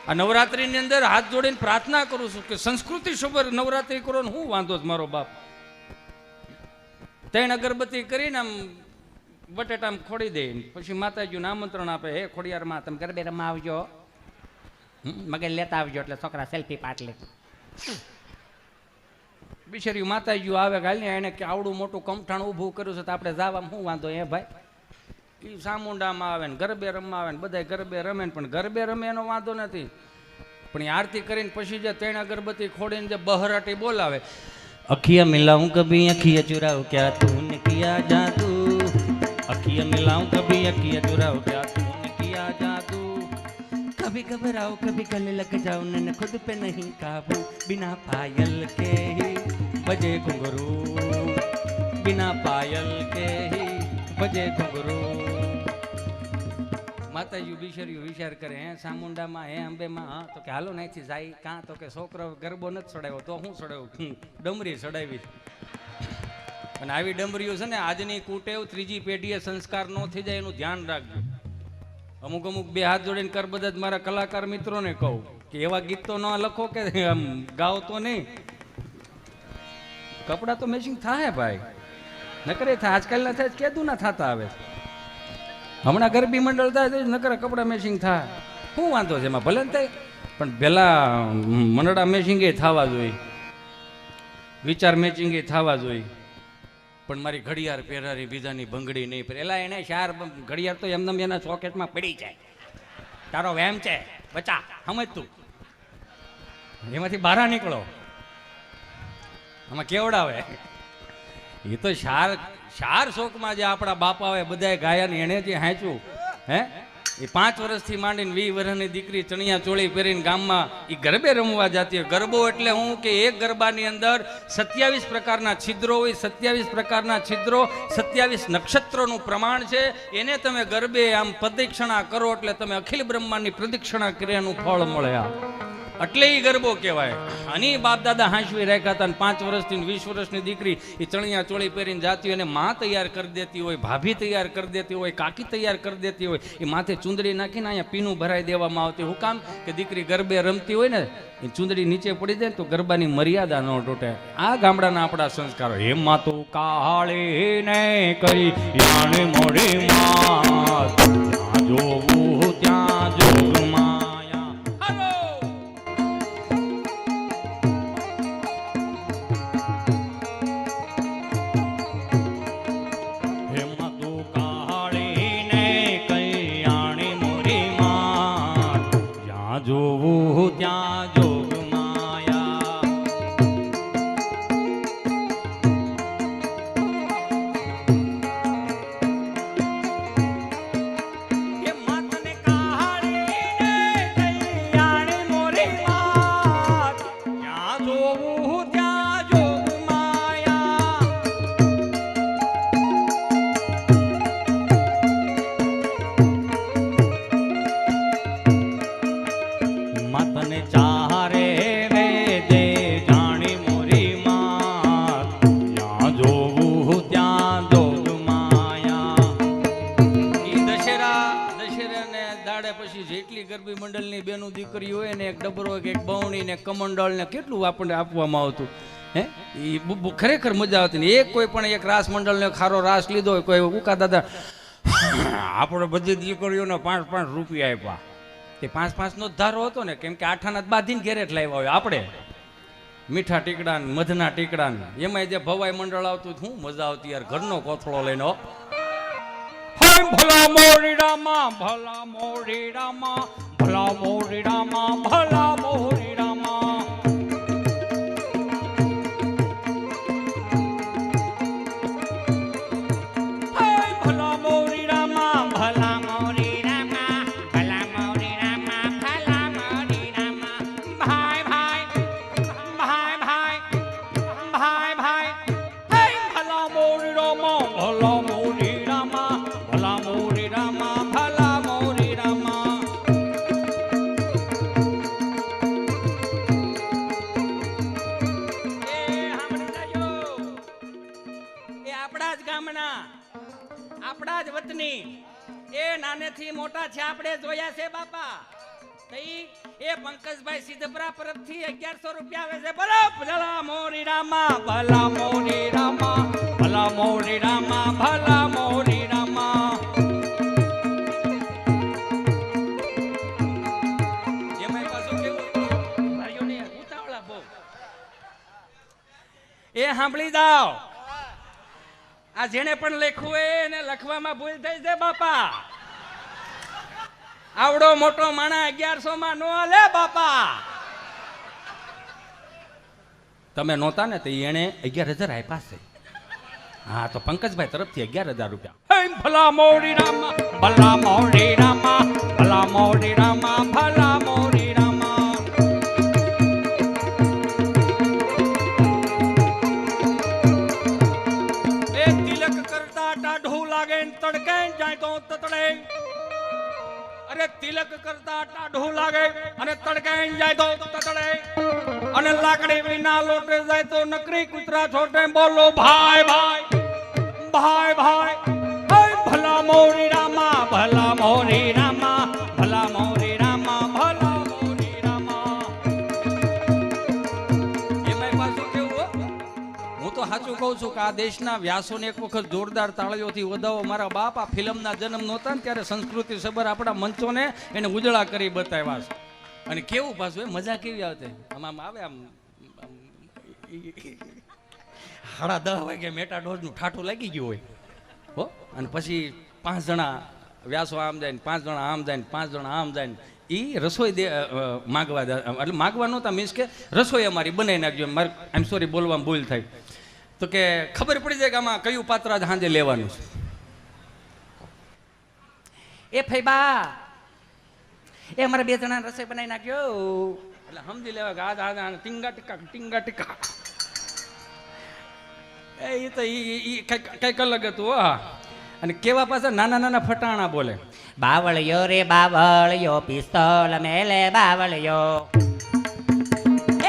આ નવરાત્રિની અંદર હાથ જોડીને પ્રાર્થના કરું છું કે સંસ્કૃતિ સભર નવરાત્રિ કરો ને હું વાંધો જ મારો બાપ. 3 અગરબત્તી કરીને આમ બટેટામ ખોડી દે, પછી માતાજીનું આમંત્રણ આપે, હે ખોડિયારમાં તમે ગરબે રમવા આવજો, મગજ લેતા આવજો, એટલે છોકરા સેલ્ફી પાટ લે. બિચારી માતાજીઓ આવે ગાલ ને એને કે આવડું મોટું કમઠાણ ઊભું કર્યું છે તો આપણે જવામાં શું વાંધો એ ભાઈ. એ સામુંડામાં આવે ને ગરબે રમવા આવે ને બધા ગરબે રમે ને, પણ ગરબે રમે એનો વાંધો નથી, પણ એ આરતી કરીને પછી જે 3 અગરબત્તી ખોડીને જે બહરાટી બોલાવે, અખિયા મિલાઉં કભી અખિયા ચુરાવ ક્યા તૂને કિયા જાદુ, અખિયા મિલાઉં કભી અખિયા ચુરાવ ક્યા તૂને કિયા જાદુ, कभी घबराओ कभी गले लग जाओ न खुद पे नहीं काबू, बिना पायल के ही बजे घुंघरू, बिना पायल के ही बजे घुंघरू. માતાજી બિચારીઓ વિચાર કરે, હે સામુંડામાં, હે અંબેમાં, હા તો કે હાલો નાથી જાય કાં, તો કે છોકરો ગરબો નથી ચડાવ્યો તો હું ચડાવ્યું, ડમરી ચડાવી. અને આવી ડમરીઓ છે ને આજની કુટેવ 3જી પેઢીએ સંસ્કાર ન થઈ જાય એનું ધ્યાન રાખજો. અમુક 2 હાથ જોડીને કર બધા જ મારા કલાકાર મિત્રોને કહું કે એવા ગીત તો ન લખો કે આમ ગાઓ તો નહીં. કપડાં તો મેચિંગ થાય ભાઈ, નકરે થાય, આજકાલના થાય કેદું ના થતા આવે. હમણાં ગરબી મંડળ થાય તો નકરે કપડાં મેચિંગ થાય, શું વાંધો છે એમાં, ભલે ને થાય, પણ પેલા મંડળા મેચિંગે થવા જોઈએ, વિચાર મેચિંગે થવા જોઈએ. પણ મારી ઘડિયાળ પહેરારી બીજાની ભંગડી નહીં પહેરે, એલા એને 4 ઘડિયાળ તો એમને એના ચોકેટમાં પડી જાય, તારો વેમ છે બચા, સમજ તું, એમાંથી બહાર નીકળો. આમાં કેવડાવે એ તો 4 શોકમાં જે આપણા બાપા હોય બધાએ ગાયા ને એને જે હાંચ્યું, હે એ 5 વર્ષથી માંડીને 20 વર્ષની દીકરી ચણિયા ચોળી પહેરીને ગામમાં એ ગરબે રમવા જતી હોય. ગરબો એટલે હું કે એક ગરબાની અંદર 27 પ્રકારના છિદ્રો હોય, 27 પ્રકારના છિદ્રો 27 નક્ષત્રોનું પ્રમાણ છે. એને તમે ગરબે આમ પ્રદક્ષિણા કરો એટલે તમે અખિલ બ્રહ્માંડની પ્રદક્ષિણા કર્યાનું ફળ મળે. એટલે એ ગરબો કહેવાય. અને બાપ દાદા હાંસવી રાખ્યા હતા, 5 વર્ષથી 20 વર્ષની દીકરી એ ચણિયા ચોળી પહેરીને જાતી હોય, અને માં તૈયાર કરી દેતી હોય, ભાભી તૈયાર કરી દેતી હોય, કાકી તૈયાર કરી દેતી હોય, એ માથે ચૂંદડી નાખીને અહીંયા પીનું ભરાઈ દેવામાં આવતી. હું કામ કે દીકરી ગરબે રમતી હોય ને એ ચૂંદડી નીચે પડી જાય તો ગરબાની મર્યાદા ન તૂટે. આ ગામડાના આપણા સંસ્કારો. હે માતો કાળી ને કરી યાણે મોડી માં જોવું ત્યાં જોગમાં જોવું ત્યાં જોગ માયા. એ માતને કાળીને કૈયાણી મોરી માત, ત્યાં જોવું ત્યાં જોગ માયા. માતને ચારે વેદે જાણી મોરી માત, ત્યાં જોવું ત્યાં જોગ માયા. ઈ દશેરાને દાડે પછી જેટલી ગરબી મંડળની બેનું દીકરી હોય ને એક ડબરો કે એક બવણી ને કમંડળ ને કેટલું આપણને આપવામાં આવતું, હે એ ખરેખર મજા આવતી. ને એક કોઈ પણ એક રાસ મંડળને ખારો રાસ લીધો હોય, કોઈ ઉકા દાદા આપણે બધી દીકરીઓને 5-5 રૂપિયા આપ્યા. તે 5-5 નો ધારો હતો ને, કેમ કે આઠાના બાંધીને ઘેરે જ લાવ્યા હોય આપણે. મીઠા ટીકડા ને મધના ટીકડા ને એમાં જે ભવાઈ મંડળ આવતું શું મજા આવતી યાર, ઘરનો કોથળો લઈને. ભલા મોરી રામા, ભલા મોરી રામા, ભલા મોરી રામા, ભલા મોરી રામા. ભલા મોરી રામા, ભલા મોરી રામા, ભલા મોરી રામા, ભલા મોરી રામા. ભાઈ ભાઈ ભાઈ ભાઈ એ આપણા જ ગામના, આપણા જ વતની, એ નાનેથી મોટા છે આપણે જોયા છે બાપા. એ પંકજભાઈ સિદ્ધપરા પરથી 1100 રૂપિયા આવે છે. બોલો ભલા મોરી રામા, ભલા મોરી રામા, ભલા મોરી રામા, ભલા મોરી રામા. એમાં પાછું કેવું ભાઈઓને ઉતાવળા બહુ. એ સાંભળી જાઓ, આ જેને પણ લખ્યું હોય એને લખવામાં ભૂલ થઈ છે બાપા. આવડો મોટો માણા 1100 માં નો લે બાપા. તમે નહોતા ને તો એને 11,000 આપ્યા છે. હા તો પંકજભાઈ તરફથી 11,000 રૂપિયા. ભલા મોરી રામા, ભલા મોરી રામા, ભલા મોરી રામા, ભલા મોરી રામા. એ તિલક કરતા ટાઢું લાગે તડકે જાય તો તતડે. અરે તિલક કરતા ટાઢું લાગે અને તડકાઈ જાય તો તતડે, અને લાકડી વિના લોટે જાય તો નકરી કૂતરા છોટે. બોલો ભાઈ ભાઈ, ભાઈ ભાઈ. ભલા મોરી રામા, ભલા મોરી રામા, ભલા મોરી રામા, ભલા મોરી રામા. એમાં પાછું કેવું, હું તો સાચું કહું છું કે આ દેશના વ્યાસોને એક વખત જોરદાર તાળીઓથી વધાવો. મારા બાપ આ ફિલ્મના જન્મ નહોતા ને ત્યારે સંસ્કૃતિ સબર આપણા મંચોને એને ઉજળા કરી બતાવ્યા છે. અને કેવું પાછું એ મજા કેવી આવતી, આમ આવે આમ 10:30 વાગે મેટા ડોઝનું ઠાઠું લાગી ગયું હોય હો. અને પછી 5 જણા વ્યાસો આમ જાય ને 5 જણા આમ જાય ને 5 જણા આમ જાય ને એ રસોઈ માગવા, એટલે માગવા નહોતા, મીન્સ કે રસોઈ અમારી બનાવી નાખજો. મારે આઈ એમ સોરી બોલવામાં ભૂલ થાય તો કે ખબર પડી જાય કે આમાં કયું પાત્ર આજ સાંજે લેવાનું છે. એ ફૈબા, એ અમારે 2 જણા રસોઈ બનાવી નાખ્યો, એટલે સમજી લેવા કે આ ટીંગા ટીકા. એ તો કઈક અલગ હતું. હા, અને કેવા પાછા નાના નાના ફટાણા બોલે. બાવળિયો રે બાવળિયો, પિસ્તોલ મેલે બાવળિયો.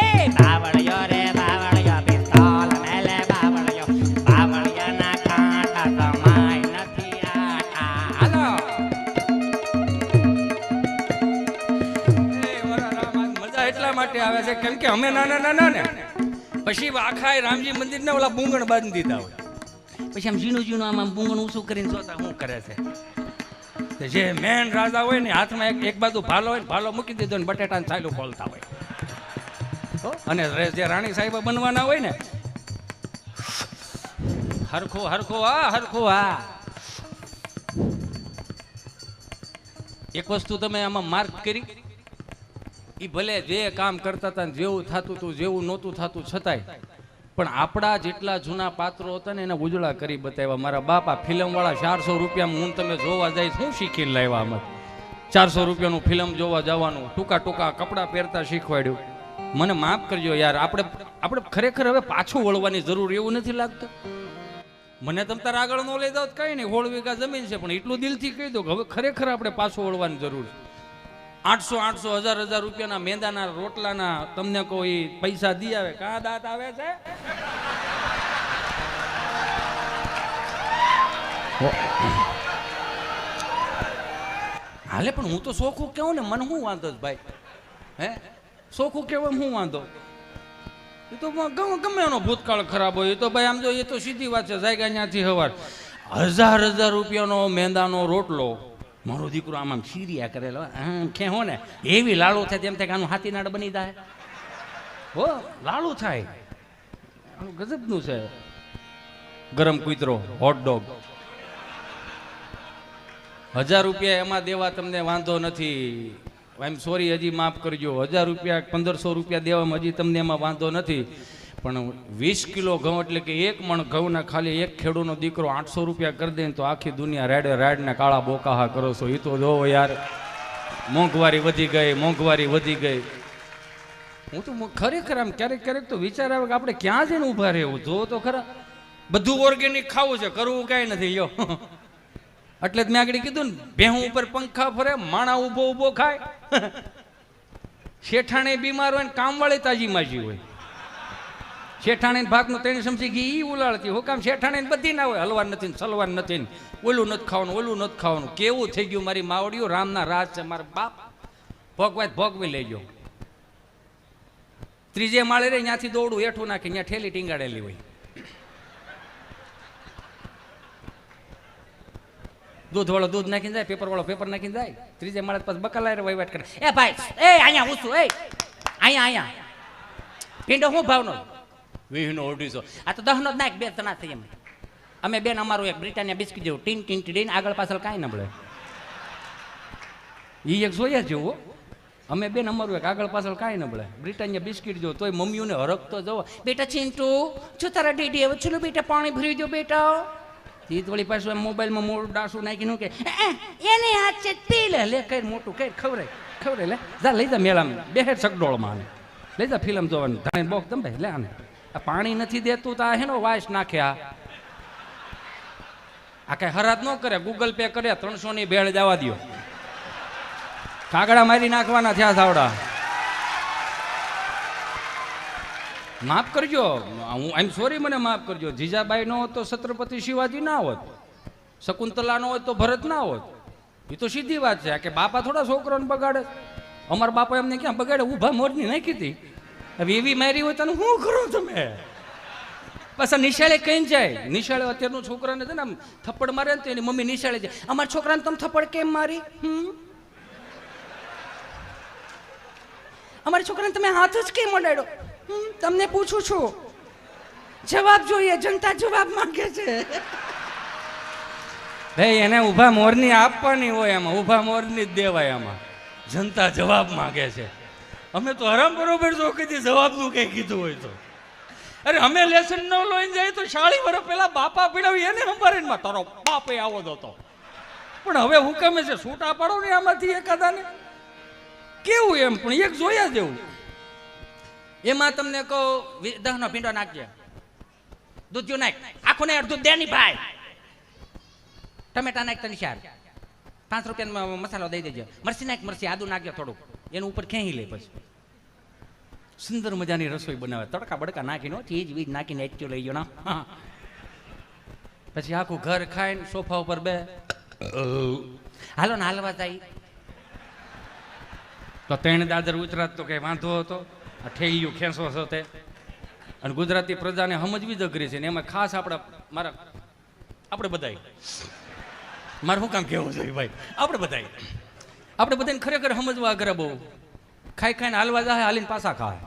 એ બાવળિયો રે બાવળિયો, પિસ્તોલ મેલે બાવળિયો. બાવળિયાના કાંટા સમાય નથી આટા. હાલો મજા એટલા માટે આવે છે કેમ કે અમે નાના નાના ને પછી આખા રામજી મંદિરને ઓલા બુંગણ બાંધી દીધા હોય. પછી આમ ઝીણું આમ બુંગણ ઊંચું કરીને જોતા શું કરે છે. જે મેન રાજા હોય ને હાથમાં એક બાજુ ભાલો હોય, ભાલો મૂકી દીધો ને બટેટા ચાલુ બોલતા હોય. અને જે રાણી સાહેબા બનવાના હોય ને હરખો હરખો હા, હરખો હા. એક વસ્તુ તમે આમાં માર્ક કરી, એ ભલે જે કામ કરતા હતા જેવું થતું હતું જેવું નહોતું થતું છતાંય પણ આપણા જેટલા જૂના પાત્રો હતા ને એને ઉજળા કરી બતાવ્યા. મારા બાપા ફિલ્મ વાળા 400 રૂપિયા હું તમે જોવા જાય શું શીખીને લાવ્યા આમાં. 400 રૂપિયાનું ફિલ્મ જોવા જવાનું, ટૂંકા ટૂંકા કપડાં પહેરતા શીખવાડ્યું. મને માફ કરજો યાર, આપણે ખરેખર હવે પાછું વળવાની જરૂર એવું નથી લાગતું. મને તમ તાર આગળ ન લઈ જાવ કઈ નહીં, 16 વીઘા જમીન છે, પણ એટલું દિલથી કહી દો કે હવે ખરેખર આપણે પાછું વળવાની જરૂર છે. 800 1000 રૂપિયાના મેંદાના રોટલાના તમને કોઈ પૈસા દી આવે કાં દાંત આવે છે. હાલે પણ હું તો સોખું કેવું ને, મને શું વાંધો છે ભાઈ? હે સોખું કેવું શું વાંધો? એ તો ગમે એનો ભૂતકાળ ખરાબ હોય તો ભાઈ આમ જો એ તો સીધી વાત છે. જાય ત્યાંથી હવાર 1000 રૂપિયાનો મેંદાનો રોટલો મારો દીકરો આમ શીરિયા કરેલો ખેહો ને એવી લાડુ થાય તેમ થાય કે આનું હાથી નાડ બની જાય હો. લાડુ થાય ગજબનું છે. ગરમ કૂતરો હોટડોગ 1000 રૂપિયા એમાં દેવા તમને વાંધો નથી. આઈ એમ સોરી, હજી માફ કરજો. 1000 રૂપિયા 1500 રૂપિયા દેવામાં હજી તમને એમાં વાંધો નથી. પણ 20 કિલો ઘઉં એટલે કે 1 મણ ઘઉંના ખાલી એક ખેડૂનો દીકરો 800 રૂપિયા કરી દે તો આખી દુનિયા રાડે રાડને કાળા બોકાહા કરો છો. એ તો જોવો યાર, મોંઘવારી વધી ગઈ, મોંઘવારી વધી ગઈ. હું તો ખરેખર આમ ક્યારેક ક્યારેક તો વિચાર આવે કે આપણે ક્યાં જઈને ઊભા રહેવું. જો તો ખરા, બધું ઓર્ગેનિક ખાવું છે, કરવું કાંઈ નથી. યો એટલે જ મેં આગળ કીધું ને, ભેહું ઉપર પંખા ફરે, માણા ઊભો ઊભો ખાય, શેઠાણે બીમાર હોય ને કામવાળી તાજી માજી હોય. શેઠાણી ભાગનું તેની સમજી ગઈ ઈ ઉલાળતી હું કામ શેઠાણી બધી ના હોય હલવા નથી સલવા નથી ઓલું નથી ખાવાનું ઓલું નથી ખાવાનું કેવું થઈ ગયું મારી માવડીઓ રામના રાજ છે મારા બાપ ભોગવાય ભોગવી લેજો ત્રીજે માળે રે ત્યાંથી દોડું હેઠું નાખી ત્યાં ઠેલી ટીંગાડેલી હોય દૂધ વાળો દૂધ નાખીને જાય પેપર વાળો પેપર નાખીને જાય ત્રીજે માળે પછી બકલાય વહીવટ કરે એ ભાઈ એ અહીંયા ઉસું એ અહીંયા પીંડો શું ભાવનો 20 આ તો 10 નો જ નાખ બે તના થઈ એમ અમે બેન અમારું એક બ્રિટાનિયા બિસ્કિટ જેવું ટીન ટીન ટીન આગળ પાછળ કાંઈ ન મળે એ એક જોઈએ જેવું અમે બેન અમારું એક આગળ પાછળ કાંઈ ન મળે બ્રિટાનિયા બિસ્કિટ જો તોય મમ્મીઓને હરકતો જવો બેટા ચિંટુ જો તારા ડેડી હવે ચલો બેટા પાણી ભરી દો બેટા એ વળી પાછું એમ મોબાઈલમાં મોડું ડાસું નાખીને કે એને હાથ છે પી લે કઈ મોટું કઈ ખવરે લે જા લઈ જા મેળામાં બેહેર સગડોળમાં લઈ જા ફિલ્મ જોવાની ધાણી બોક તમે લે આને આ પાણી નથી દેતું તો આ હેનો વાસ નાખે આ કઈ હરાત ન કરે ગૂગલ પે કરે 300 ની ભેળ જવા દો કાગડા મારી નાખવાના થયા સાવડા માફ કરજો હું આઈ એમ સોરી મને માફ કરજો જીજાબાઈ નો હોત તો છત્રપતિ શિવાજી ના હોત શકુંતલા નો હોય તો ભરત ના હોત એ તો સીધી વાત છે કે બાપા થોડા છોકરાને બગાડે અમારા બાપા એમને ક્યાં બગાડે ઊભા મોરની નાખી હતી હવે એવી મારી હોય તને શું કરો તમે પાછા નિશાળે કઈ જાય નિશાળે અત્યારનું છોકરાને છે ને આમ થપ્પડ મારે ને તો એની મમ્મી નિશાળે જાય અમારા છોકરાને તમે થપ્પડ કેમ મારી અમારા છોકરાને તમે હાથ જ કેમ અડાડ્યો તમને પૂછું છું જવાબ જોઈએ જનતા જવાબ માંગે છે ભાઈ એને ઊભા મોરની આપવાની હોય એમાં ઊભા મોરની જ દેવાય એમાં જનતા જવાબ માંગે છે અમે તો હરામ બરોબર જો કીધી જવાબનું કઈ કીધું હોય તો અરે અમે લેસન ન લઈને જાય તો 40 વર્ષ પહેલા બાપા પીડાવી એને સંભાળીને તારો બાપે આવો દો પણ હવે હુકમે છે છૂટા પાડો ને આમાંથી એકાદાને કેવું એમ પણ એક જોયા જેવું એમાં તમને કહો 10 નો ભીંડો નાખજે દૂધ નાખ આખું ને અડધું દે ની ભાઈ ટમેટા નાખ તને 5 રૂપિયાનો મસાલો દઈ દેજે મરચી નાખ મરચી આદુ નાખજે થોડુંક એનું ઉપર ખેંચી લે પછી સુંદર મજાની રસોઈ બનાવે તડકા બડકા નાખીને ચીજ વીજ નાખીને એચ્યું લઈ ગયો ના પછી આખું ઘર ખાઈને સોફા ઉપર બે હાલો ને હાલવા જાય તો 3 દાદર ઉતરાત તો કઈ વાંધો હતો આ ઠેઈયું ખેંચો છો તે અને ગુજરાતી પ્રજાને સમજવી જ અઘરી છે ને એમાં ખાસ આપણે બધાય મારે શું કામ કેવું જોઈએ ભાઈ આપણે બધાને ખરેખર સમજવા અઘરા બહુ ખાઈને હાલવા જાય હાલીને પાછા ખાય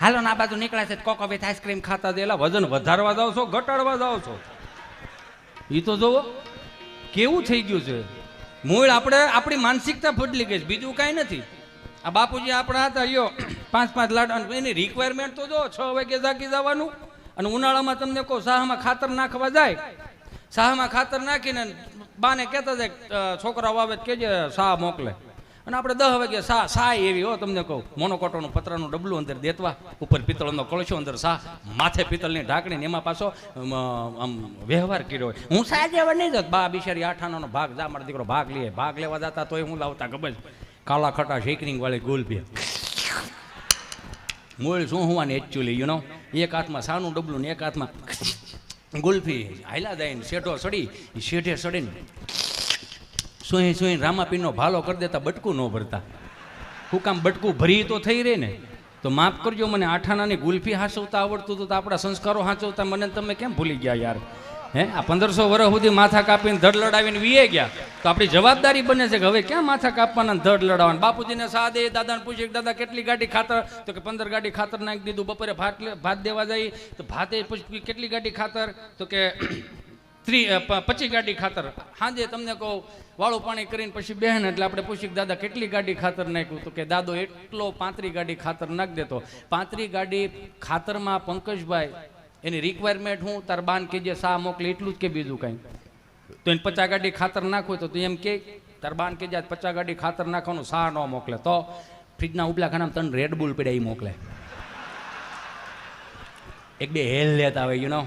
હાલો ને આ બાજુ નીકળ્યા છે કોકો વિથ આઈસ્ક્રીમ ખાતા દેલા વજન વધારવા જાવ છો ઘટાડવા જાવ છો એ તો જોવો કેવું થઈ ગયું છે મૂળ આપણી માનસિકતા બદલી ગઈ છે બીજું કાંઈ નથી આ બાપુજી આપણા હતા યો 5 લાડ એની રિક્વાયરમેન્ટ તો જો 6 વાગે જાગી જવાનું અને ઉનાળામાં તમને કહો શાહમાં ખાતર નાખવા જાય શાહમાં ખાતર નાખીને બાને કહેતા જાય છોકરાઓ આવે કેજે શાહ મોકલે અને આપણે 10 વાગે શાહ એવી હો તમને કહું મોનોકોટોનું પતરાનું ડબલું અંદર દેતવા ઉપર પિત્તળનો કળશો અંદર શાહ માથે પિત્તળની ઢાંકણી એમાં પાછો આમ વ્યવહાર કર્યો હોય હું શાહ જેવા નહીં જત બા બિચારી 8 આનાનો ભાગ જા મારો દીકરો ભાગ લેવા જતા તોય હું લાવતા ખબર કાળા ખટા શેકરિંગ વાળી ગુલફી મૂળ શું હોવાની એકચ્યુઅલી યુ નો એક હાથમાં સાનું ડબલું ને એક હાથમાં ગુલ્ફી હાયલા દઈને શેઠો સડી શેઠે સડીને સુઈ રામાપીરનો ભાલો કરી દેતા બટકું ન ભરતા હું કામ બટકું ભરી તો થઈ રહે ને તો માફ કરજો મને 8 આનાની ગુલ્ફી હાંચવતા આવડતું હતું તો આપણા સંસ્કારો હાંચવતા મને તમે કેમ ભૂલી ગયા યાર હે આ 1500 વર્ષ સુધી માથા કાપીને ધડ લડાવીને વીએ ગયા તો આપણી જવાબદારી બને છે કે હવે ક્યાં માથા કાપવાના ધડ લડાવવાના બાપુજીને સાદે દાદાને પૂછ્યું દાદા કેટલી ગાડી ખાતર તો કે 15 ગાડી ખાતર નાખી દીધું બપોરે ભાત દેવા જાય તો ભાતે પછી કેટલી ગાડી ખાતર તો કે 25 ગાડી ખાતર સાંજે તમને કહું વાળું પાણી કરીને પછી બહેન એટલે આપણે પૂછ્યું દાદા કેટલી ગાડી ખાતર નાખ્યું તો કે દાદો એટલો 35 ગાડી ખાતર નાખી દેતો 35 ગાડી ખાતરમાં પંકજભાઈ એની રિક્વાયરમેન્ટ હું તાર બાન કે જે શાહ મોકલે એટલું જ કે બીજું કાંઈ તો એને 50 ગાડી ખાતર નાખવું તો તું એમ કે તાર બાન કે જે 50 ગાડી ખાતર નાખવાનું શાહ ન મોકલે તો ફ્રીજના ઉપલા ખાનામાં તને રેડબુલ પડ્યા એ મોકલે એક બે હેલ લેતા હોય યુ નો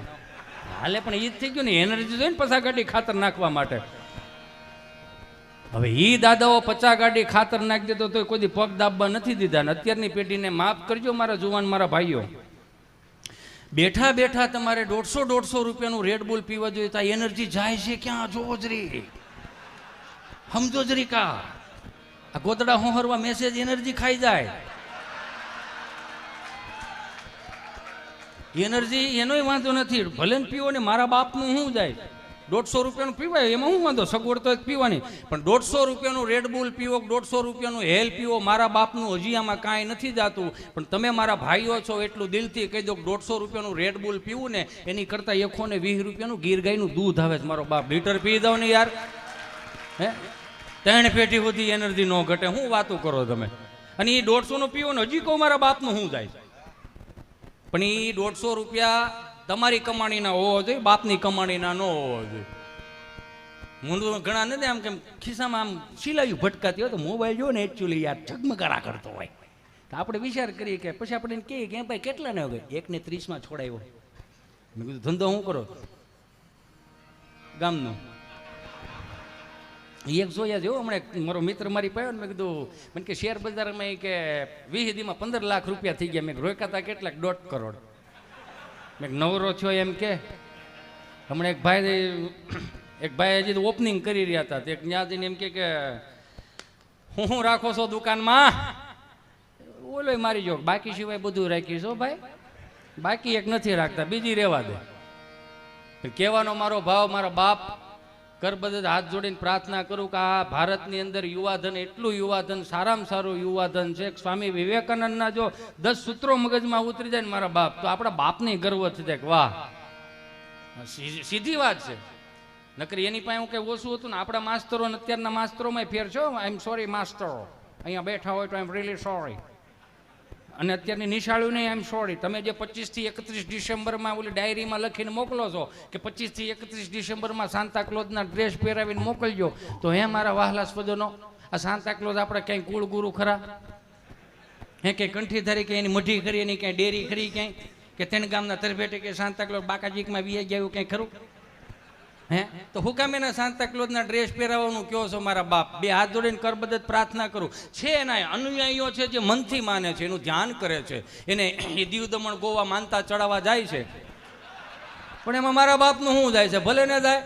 હાલે પણ એ જ થઈ ગયું ને એનર્જી જોઈએ ને 50 ગાડી ખાતર નાખવા માટે હવે ઈ દાદાઓ 50 ગાડી ખાતર નાખી દેતો તો કોઈ દી પગ દાબવા નથી દીધા. ને અત્યારની પેઢીને માફ કરજો મારા જુવાન મારા ભાઈઓ. બેઠા બેઠા તમારે 150 રૂપિયાનું રેડબુલ પીવા જોઈએ તો એનર્જી જાય છે ક્યાં? જોવો જ રી, સમજો જ રી કા. આ ગોદડા હોહરવા મેસેજ એનર્જી ખાઈ જાય. એનર્જી એનોય વાંધો નથી, ભલે ને પીવો ને. મારા બાપનું શું જાય? 150 રૂપિયાનું પીવાય એમાં શું વાંધો? સગવડ તો પીવાની. પણ 150 રૂપિયાનું રેડબુલ પીવો, 150 રૂપિયાનું હેલ પીવો, મારા બાપનું હજી આમાં કાંઈ નથી જાતું. પણ તમે મારા ભાઈઓ છો એટલું દિલથી કહી દો, 150 રૂપિયાનું રેડબુલ પીવું ને એની કરતાં 120 રૂપિયાનું ગીર ગાયનું દૂધ આવે છે મારો બાપ, લીટર પી દો ને યાર. હે 3 પેટી સુધી એનર્જી ન ઘટે. શું વાતું કરો તમે? અને એ 150નું પીવો ને હજી કહું મારા બાપનું શું જાય? પણ એ 150 રૂપિયા તમારી કમાણીના હોવો જોઈએ, બાપની કમાણીના ન હોવો જોઈએ. હું ઘણા નથી આમ કેમ ખિસ્સામાં આમ સિલાયું ભટકાતી હોય તો મોબાઈલ જો ને એકચ્યુઅલી યાર ઝગમગારા કરતો હોય તો આપણે વિચાર કરીએ કે પછી આપણે એને કહીએ કે ભાઈ કેટલા ને હોય 1:30 છોડાવ્યો. મેં કીધું ધંધો શું કરો? ગામનો. એક જોયા જેવો હમણાં મારો મિત્ર મારી પાયો ને મેં કીધું મને કે શેર બજારમાં કે 20 દીમાં 15 લાખ રૂપિયા થઈ ગયા. મેં રોક્યા હતા કેટલાક 1.5 કરોડ. મેં નવરો છો એમ કે હમણાં એક ભાઈ હજી ઓપનિંગ કરી રહ્યા હતા. એક ત્યાં જઈને એમ કે હું રાખો છો દુકાનમાં? ઓલો મારી જો બાકી સિવાય બધું રાખીશ હો ભાઈ, બાકી એક નથી રાખતા, બીજી રહેવા દે. કહેવાનો મારો ભાવ, મારા બાપ કરબદ્ધ હાથ જોડીને પ્રાર્થના કરું કે આ ભારતની અંદર યુવાધન એટલું યુવાધન, સારામાં સારું યુવાધન છે. સ્વામી વિવેકાનંદના જો 10 સૂત્રો મગજમાં ઉતરી જાય ને મારા બાપ, તો આપણા બાપને ગર્વ થઈ જાય કે વાહ, સીધી વાત છે. નકર એની પાસે હું કઈ ઓછું હતું ને. આપણા માસ્તરો ને અત્યારના માસ્તરોમાં ફેર છો. આઈ એમ સોરી માસ્તરો, અહીંયા બેઠા હોય તો આઈ એમ રિયલી સોરી. અને અત્યારની નિશાળીઓને આઈ એમ સોરી. તમે જે 25 થી 31 ડિસેમ્બરમાં ઓલી ડાયરીમાં લખીને મોકલો છો કે 25 થી 31 ડિસેમ્બરમાં સાન્તા ક્લોઝના ડ્રેસ પહેરાવીને મોકલજો, તો હે મારા વહાલા સ્વજનો, આ સાન્તા ક્લોઝ આપણે ક્યાંય કુળ ગુરુ ખરા? હે કે કંઠી ધરી કે એની મઢી કરી, એની ક્યાંય ડેરી ખરી ક્યાંય? કે તેણ ગામના તરભેટે કે સાન્તા ક્લોઝ બાકાજીકમાં વી ગયા એવું ક્યાંય ખરું? હે તો હું કામ એના સાન્તા ક્લોઝના ડ્રેસ પહેરાવવાનું કહો છો મારા બાપ? બે હાથ જોડીને કરબદ્ધ પ્રાર્થના કરું. છે એના અનુયાયીઓ છે જે મનથી માને છે, એનું ધ્યાન કરે છે, એને એ દીવ દમણ ગોવા માનતા ચડાવવા જાય છે. પણ એમાં મારા બાપનું શું જાય છે? ભલે ને જાય,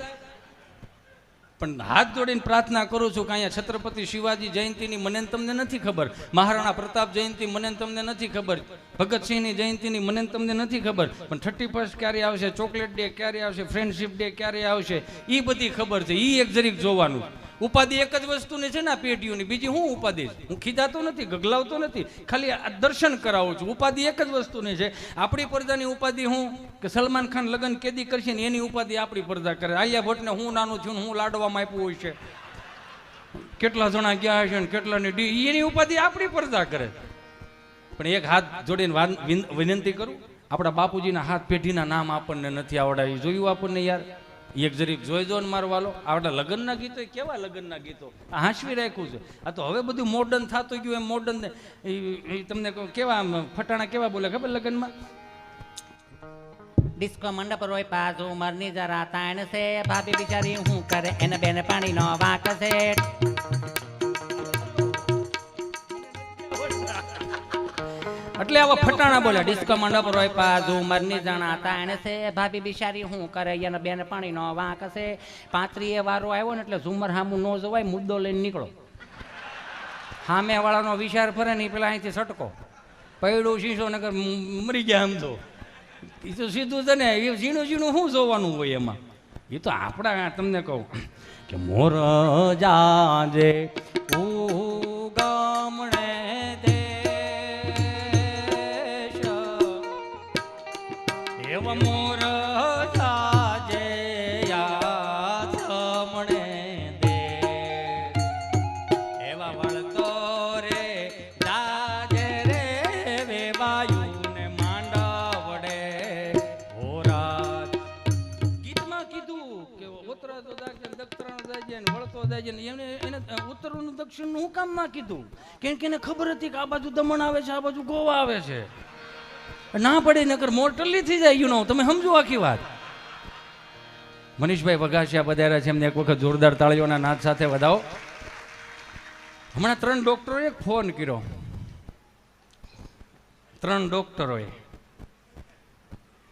પણ હાથ જોડીને પ્રાર્થના કરું છું કે અહીંયા છત્રપતિ શિવાજી જયંતિની મને તમને નથી ખબર, મહારાણા પ્રતાપ જયંતિ મને તમને નથી ખબર, ભગતસિંહની જયંતિની મને તમને નથી ખબર, પણ 31 ક્યારે આવશે, ચોકલેટ ડે ક્યારે આવશે, ફ્રેન્ડશિપ ડે ક્યારે આવશે, એ બધી ખબર છે. એ એક જરીક જોવાનું. ઉપાધિ એક જ વસ્તુની છે ને આ પેઢીઓની, બીજી હું ઉપાધિ છે? હું ખીજાતો નથી, ગગલાવતો નથી, ખાલી દર્શન કરાવું છું. ઉપાધિ એક જ વસ્તુની છે. આપણી પ્રજાની ઉપાધિ હું કે સલમાન ખાન લગ્ન કેદી કરશે ને એની ઉપાધિ આપણી પ્રજા કરે. આલિયા ભટ્ટને હું નાનું છું હું લાડવામાં આપ્યું હોય છે, કેટલા જણા ગયા હશે ને કેટલાની એની ઉપાધિ આપણી પ્રજા કરે. પણ એક હાથ જોડીને વિનંતી કરું, આપણા બાપુજીના હાથ પેઢીના નામ આપણને નથી આવડાવી. જોયું આપણને યાર? એક જરીક જોઈજો ને મારો વાલો. આપણા લગ્નના ગીતો કેવા લગ્નના ગીતો હાંસવી રાખ્યું છે. આ તો હવે બધું મોડર્ન થતું ગયું. એમ મોડર્ન તમને કેવા ફટાણા કેવા બોલે ખબર લગ્નમાં? ડિસ્કો મંડપ રોય પાછું મરની જરા તાણ છે, ભાભી બિચારી હું કરે એને બેને પાણીનો વાંક છે. એટલે આવા ફટાણા બોલ્યા. ડિસ્કો મંડપ રોય પાછું મરની જણા તાણ છે, ભાભી બિચારી હું કરે એને બેને પાણીનો વાંક છે. 35 વારો આવ્યો ને એટલે ઝુમર હામું ન જવાય, મુદ્દો લઈને નીકળો. સામે વાળાનો વિચાર ફરે ને પેલા અહીંથી સટકો પૈડું શીશો નગર મરી ગયા. આમ તો એ તો સીધું છે ને, એ ઝીણું ઝીણું શું જોવાનું હોય એમાં? એ તો આપણા તમને કહું કે મોર જાજે ગામડે દેશ એવા મોર જાજે યામણે દે એવા વળતો રે જાજે રે વેવાયું ને માંડવડે હોરા. ગીતમાં કીધું કે ઉત્તરાતો દાજે દક્ષિણ દાજે ને વળતો દાજે ને એને ઉત્તરનું દક્ષિણનું હું કામ ના કીધું? કેમ કે એને ખબર હતી કે આ બાજુ દમણ આવે છે, આ બાજુ ગોવા આવે છે. ના પડે નકર મોર્ટલી થઈ જાય. યુ નો, તમે સમજો આખી વાત. મનીષભાઈ વઘાસિયા પધાર્યા છે, એમને એક વખત જોરદાર તાળીઓના નાદ સાથે વધાવો. હમણાં 3 ડોક્ટરોએ ફોન કર્યો, 3 ડોક્ટરોએ.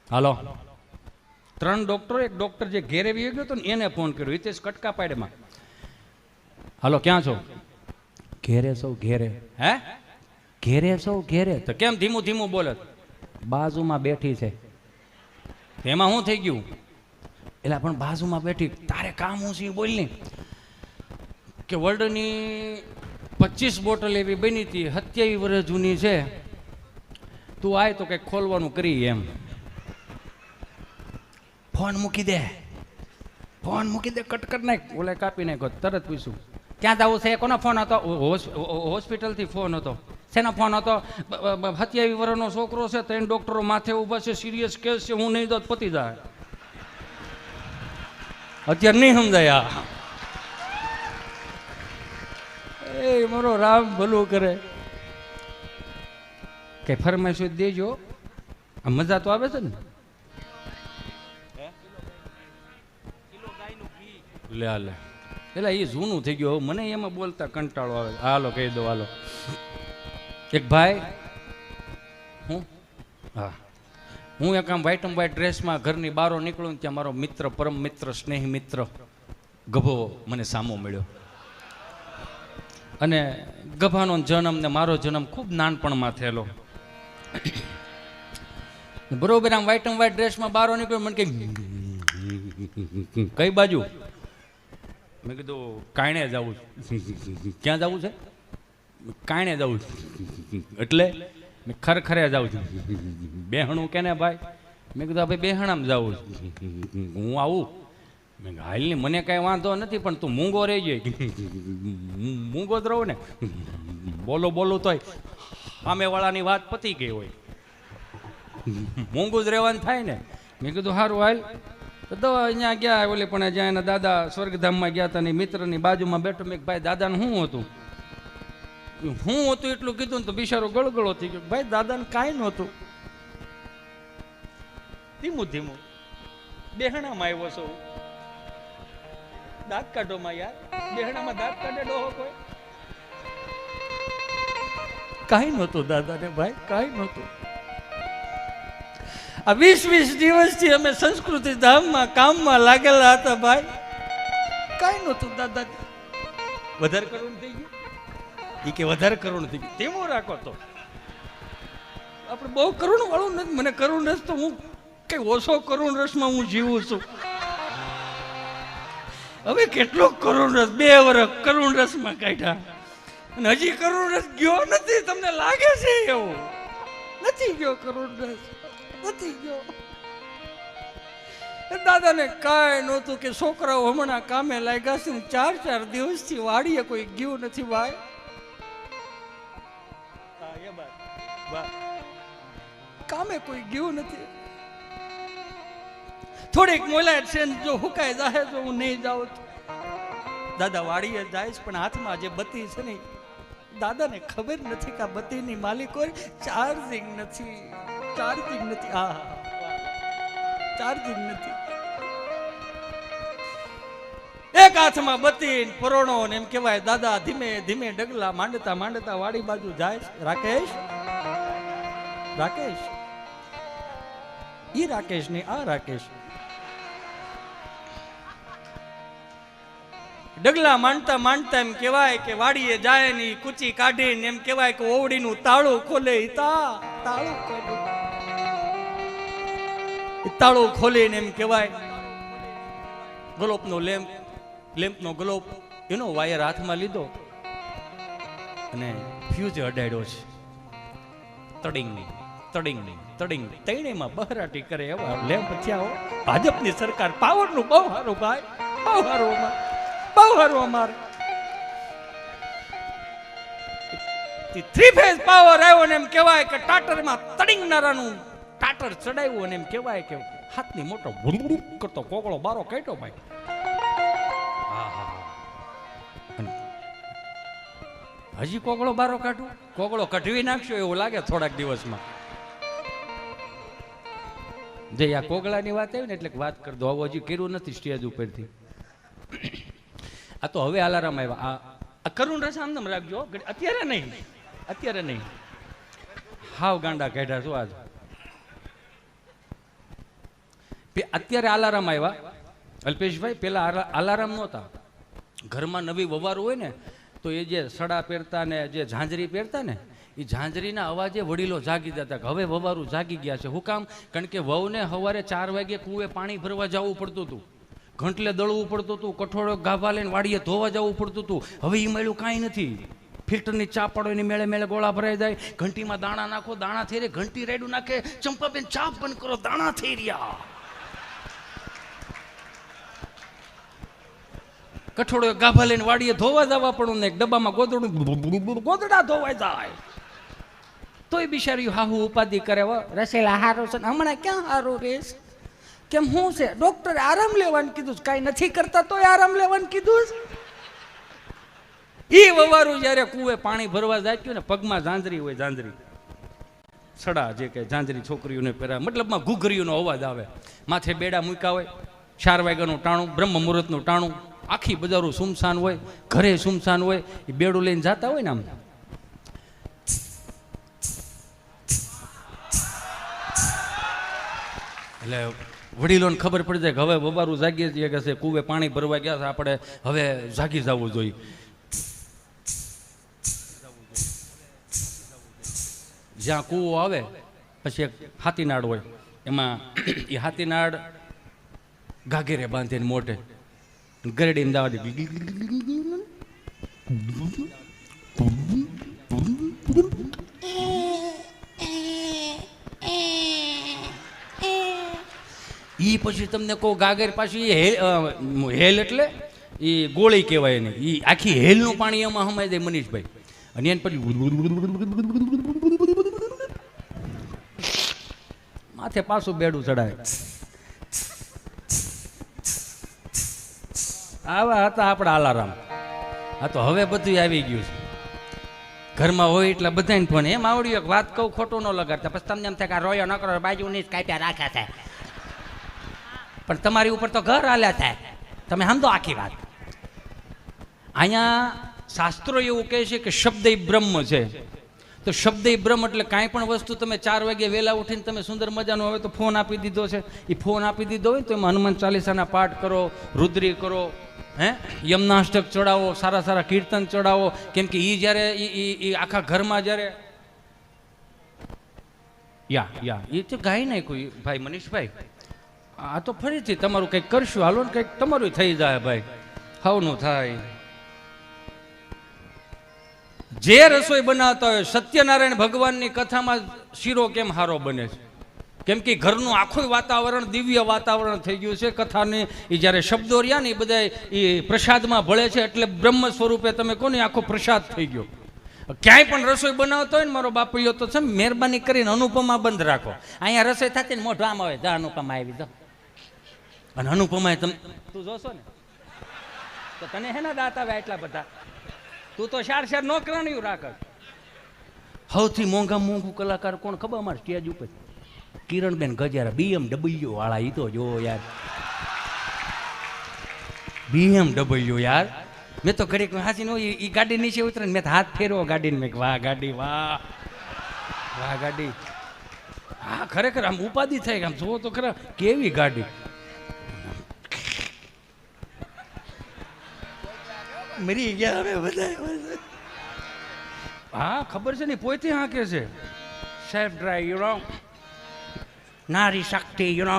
હાલો, 3 ડોક્ટરો, એક ડોક્ટર જે ઘેરે વી ગયો હતો ને એને ફોન કર્યો, હિતેશ કટકા પાડેમાં. હાલો, ક્યાં છો? ઘેરે સૌ ઘેરે. હે, ઘેરે સૌ ઘેરે. તો કેમ ધીમું ધીમું બોલે? બાજુમાં બેઠી છે. એમાં શું થઈ ગયું? એટલે પણ બાજુમાં બેઠી, તારે કામ હું છે બોલ ને. કે વર્લ્ડની 25 બોટલ એવી બની હતી, 27 વર્ષ જૂની છે, તું આય તો કંઈક ખોલવાનું કરી એમ. ફોન મૂકી દે, ફોન મૂકી દે, કટ કર નાખ. ઓલે કાપી નાખ્યો. તરત પૂછ્યું ક્યાં જવું છે? કોનો ફોન હતો? હોસ્પિટલથી ફોન હતો. શેનો ફોન હતો? 27 વર્ષનો છોકરો છે, 3 ડોક્ટરો માથે ઊભા છે, સિરિયસ કેસ છે, હું નહીં તો પતી જાય. અત્યારે નહીં સમજાય. એ મારો રામ ભલું કરે. કઈ ફરમાઈશ દેજો, મજા તો આવે છે ને. લે લે, એટલે એ જૂનું થઈ ગયું, મને એમાં બોલતા કંટાળો આવે. હાલો કહી દો. હાલો, એક ભાઈ, હું એક આમ વ્હાઈટ એન્ડ વ્હાઈટ ડ્રેસમાં ઘરની બહાર નીકળું, ત્યાં મારો મિત્ર, પરમ મિત્ર, સ્નેહી મિત્ર ગભો મને સામો મળ્યો. અને ગભાનો જન્મ ને મારો જન્મ ખૂબ નાનપણમાં થયેલો. બરોબર આમ વ્હાઈટ એન્ડ વ્હાઈટ ડ્રેસમાં બહાર નીકળ્યો, મને કે કઈ બાજુ? મેં કીધું કાયણે જવું. ક્યાં જવું છે? કાયણે જવું. એટલે મેં ખરખરે જાઉં છું. બેહણું કે ને ભાઈ? મેં કીધું ભાઈ બેહણામાં જાઉં, હું આવું. મેં હાલની મને કાંઈ વાંધો નથી, પણ તું મૂંગો રહી જાય. મૂંગો જ રહું ને, બોલો બોલું તોય સામેવાળાની વાત પતી ગઈ હોય, મૂંગું જ રહેવાનું થાય ને. મેં કીધું સારું હાલ. તો અહીંયા ગયા ઓલી, પણ જ્યાં એના દાદા સ્વર્ગધામમાં ગયા હતા ને મિત્રની બાજુમાં બેઠો. મેં ભાઈ દાદાને શું હતું? હું હતું એટલું કીધું ને તો બિચારો ગળગળો થઈ ગયો. ભાઈ દાદાને કાંઈ નહોતું. ધીમું ધીમું બેહણામાં આવ્યો છો, દાંત કાઢોમાં યાર. બેહણામાં દાંત કાઢે ડોહો કોઈ? કાંઈ નહોતું દાદાને ભાઈ, કાંઈ નહોતું. આ 20 દિવસથી અમે સંસ્કૃતિ ધામમાં કામમાં લાગેલા હતા ભાઈ, કાંઈ નહોતું દાદા. વધારે કરુણ થઈ ગયું. એ કે વધારે કરુણ થઈ ગયું. તેવું રાખો તો આપણે બહુ કરુણ વાળું નથી. મને કરુણ રસ તો હું કઈ ઓછો કરુણ રસમાં હું જીવું છું. હવે કેટલો કરુણ રસ, 2 વર્ષ કરુણ રસમાં કાઢ્યા અને હજી કરુણ રસ ગયો નથી. તમને લાગે છે એવું? નથી ગયો કરુણ રસ, નથી ગયો. દાદાને કાંઈ નહોતું કે છોકરાઓ હમણાં કામે લાગ્યા છે ને 4 દિવસથી વાડીએ કોઈ ગયું નથી ભાઈ. કામે કોઈ ગયું નથી. થોડીક મોલાયત છે, જો હુકાય જાહે તો હું નહીં જાઉં. દાદા વાડીએ જાય પણ હાથમાં જે બત્તી છે ને, દાદાને ખબર નથી કે આ બત્તીની માલિક હોય. ચાર્જિંગ નથી, ચાર્જિંગ નથી. હા, ચાર્જિંગ નથી. એક હાથમાં બત્તી પરોણો ને એમ કહેવાય. દાદા ધીમે ધીમે ડગલા માંડતા માંડતા વાડી બાજુ જાય. રાકેશ, રાકેશ, ઈ રાકેશ ને આ રાકેશ. ડગલા માંડતા માંડતા એમ કહેવાય કે વાડીએ જાય ને કૂચી કાઢીને એમ કહેવાય કે ઓવડીનું તાળું ખોલે. તાળું ખોલે, તાળું ખોલીને એમ કહેવાય ગલોપનો લેમ્પનો ગલોપ એનો વાયર હાથમાં લીધો અને ફ્યુઝ અડાડ્યો છે. તડિંગ નહીં, તડિંગ નહીં, તડિંગ નહીં. તૈણેમાં બહરાટી કરે એવા લેમ્પ થયા. ભાજપની સરકાર પાવરનું બહુ સારું ભાઈ, બહુ સારું, બહુ સારું. અમારે 3 ફેઝ પાવર આવ્યો ને એમ કહેવાય કે ટાટરમાં તડિંગનારાનું ટાટર ચડાવ્યું અને એમ કહેવાય કે હાથની મોટો ભૂંડું કરતો કોકળો બારો કાઢ્યો ભાઈ. હજી કોકળો બારો કાઢું? કોકળો કઢવી નાખશો એવું લાગે થોડાક દિવસમાં. જે આ કોગળાની વાત આવી ને એટલે વાત કરી દો. આવું હજી કર્યું નથી સ્ટેજ ઉપરથી. આ તો હવે અલાર્મ આવ્યા. આ કરુણ રસ આમ નામ રાખજો, અત્યારે નહીં, અત્યારે નહીં. હાવ ગાંડા કાઢ્યા છો આજ. અત્યારે અલાર્મ આવ્યા અલ્પેશભાઈ, પેલા અલાર્મ નહોતા. ઘરમાં નવી વવારું હોય ને તો એ જે સડા પહેરતા ને જે ઝાંઝરી પહેરતા ને એ ઝાંઝરીના અવાજે વડીલો જાગી જતા. હવે વવારું જાગી ગયા છે. શું કામ? કારણ કે વહુને સવારે 4 વાગે કૂવે પાણી ભરવા જવું પડતું હતું, ઘંટલે દળવું પડતું હતું, કઠોળો ગાભા લઈને વાડીએ ધોવા જવું પડતું હતું. હવે એ મળ્યું કાંઈ નથી. ફિલ્ટરની ચા પાડો એની મેળે મેળે ગોળા ભરાઈ જાય, ઘંટીમાં દાણા નાખો, દાણા થઈ રહ્યા, ઘંટી રેડું નાખે, ચંપાબેન ચા બંધ કરો, દાણા થઈ રહ્યા. કઠોળો ગાભા લઈને વાડીએ ધોવા જવા પડું ને ડબ્બામાં ગોદડા ધોવાઈ જાય. તોય બિચારી હાહુ ઉપાધિ કરે, રસેલા હારો છે હમણાં ક્યાં હારું રેસ, કેમ શું છે? ડોક્ટરે આરામ લેવાનું કીધું, કાંઈ નથી કરતા તોય આરામ લેવાનું કીધું. એ વવારું જયારે કુએ પાણી ભરવા જાય ને પગમાં ઝાંઝરી હોય, ઝાંઝરી સડા જે કે ઝાંઝરી છોકરીઓને પહેરા, મતલબમાં ઘૂઘરીઓનો અવાજ આવે, માથે બેડા મૂક્યા હોય, 4 વાગ્યાનું ટાણું, બ્રહ્મ મુહૂર્તનું ટાણું, આખી બજારો સુમસાન હોય, ઘરે સુમસાન હોય. એ બેડું લઈને જતા હોય ને આમ એટલે વડીલોને ખબર પડી જાય કે હવે બબારું જાગીએ છીએ કે છે, કુવે પાણી ભરવા ગયા છે, આપણે હવે જાગી જવું જોઈએ. જ્યાં કૂવો આવે પછી એક હાથીનાળ હોય, એમાં એ હાથીનાળ ગાગેરે બાંધીને મોઢે ગરડીને દાવા દે. ઈ પછી તમને કહું ગાગર પાછી હેલ એટલે એ ગોળી કહેવાય ને, એ આખી હેલનું પાણી એમાં હમાઈ જાય મનીષભાઈ. અને એને પછી માથે પાછું બેડું ચડાવે. આવા હતા આપણા અલાર્મ. આ તો હવે બધું આવી ગયું છે. ઘરમાં હોય એટલે બધાને ફોન. એમ આવડ્યું એક વાત કહું, ખોટું ન લગાડતા. પછી તમને એમ થાય કે રોયો ન કરો, બાજુ ની જ કાપ્યા રાખ્યા થાય, પણ તમારી ઉપર તો ઘર હાલ્યા થાય. તમે સમજો આખી વાત. અહીંયા શાસ્ત્રો એવું કહે છે કે શબ્દ બ્રહ્મ છે. તો શબ્દ બ્રહ્મ એટલે કાંઈ પણ વસ્તુ તમે 4 વાગે વહેલા ઉઠીને તમે સુંદર મજાનો હવે તો ફોન આપી દીધો છે, એ ફોન આપી દીધો હોય તો એમાં હનુમાન ચાલીસાના પાઠ કરો, રુદ્રી કરો, યમનાષ્ટક ચડાવો, સારા સારા કીર્તન ચડાવો. કેમ કે એ જ્યારે એ આખા ઘરમાં જ્યારે એ તો ગાય નહીં કોઈ ભાઈ મનીષભાઈ. આ તો ફરીથી તમારું કંઈક કરશું, હાલો ને કંઈક તમારું થઈ જાય ભાઈ, હવનું થાય. જે રસોઈ બનાવતા હોય, સત્યનારાયણ ભગવાનની કથામાં શીરો કેમ હારો બને છે? કેમ કે ઘરનું આખું વાતાવરણ દિવ્ય વાતાવરણ થઈ ગયું છે. કથાની એ જ્યારે શબ્દો રહ્યા ને એ બધા એ પ્રસાદમાં ભળે છે, એટલે બ્રહ્મ સ્વરૂપે તમે કોને આખો પ્રસાદ થઈ ગયો. ક્યાંય પણ રસોઈ બનાવતો હોય ને મારો બાપુયો તો છે, મહેરબાની કરીને અનુપમા બંધ રાખો. અહીંયા રસોઈ થતી ને મોઢું આમ આવે, જા અનુપમા આવી દો. અને અનુપમા તમે તું જોશો ને તો તને હેના દાંત આવે એટલા બધા? તું તો 4 નોકરાણીઓ રાખ. સૌથી મોંઘું કલાકાર કોણ ખબર અમારે સ્ટેજ ઉપર? કિરણબેન ગજારા, BMW વાળા. ઈ તો જો યાર, BMW યાર. મેં તો ઘડીક હાસી નો ઈ ગાડી નીચે ઉતરે મેં હાથ ફેરવો ગાડીને, મેં વાહ ગાડી, વાહ વાહ ગાડી. હા ખરેખર આમ ઉપાધિ થાય, આમ જોવો તો ખરા કેવી ગાડી. મરી ગયા હવે બધા. હા ખબર છે ને, પોતે હાંકે છે. સેલ્ફ ડ્રાઈવ, યુ નો, નારી શક્તિ, યુ નો.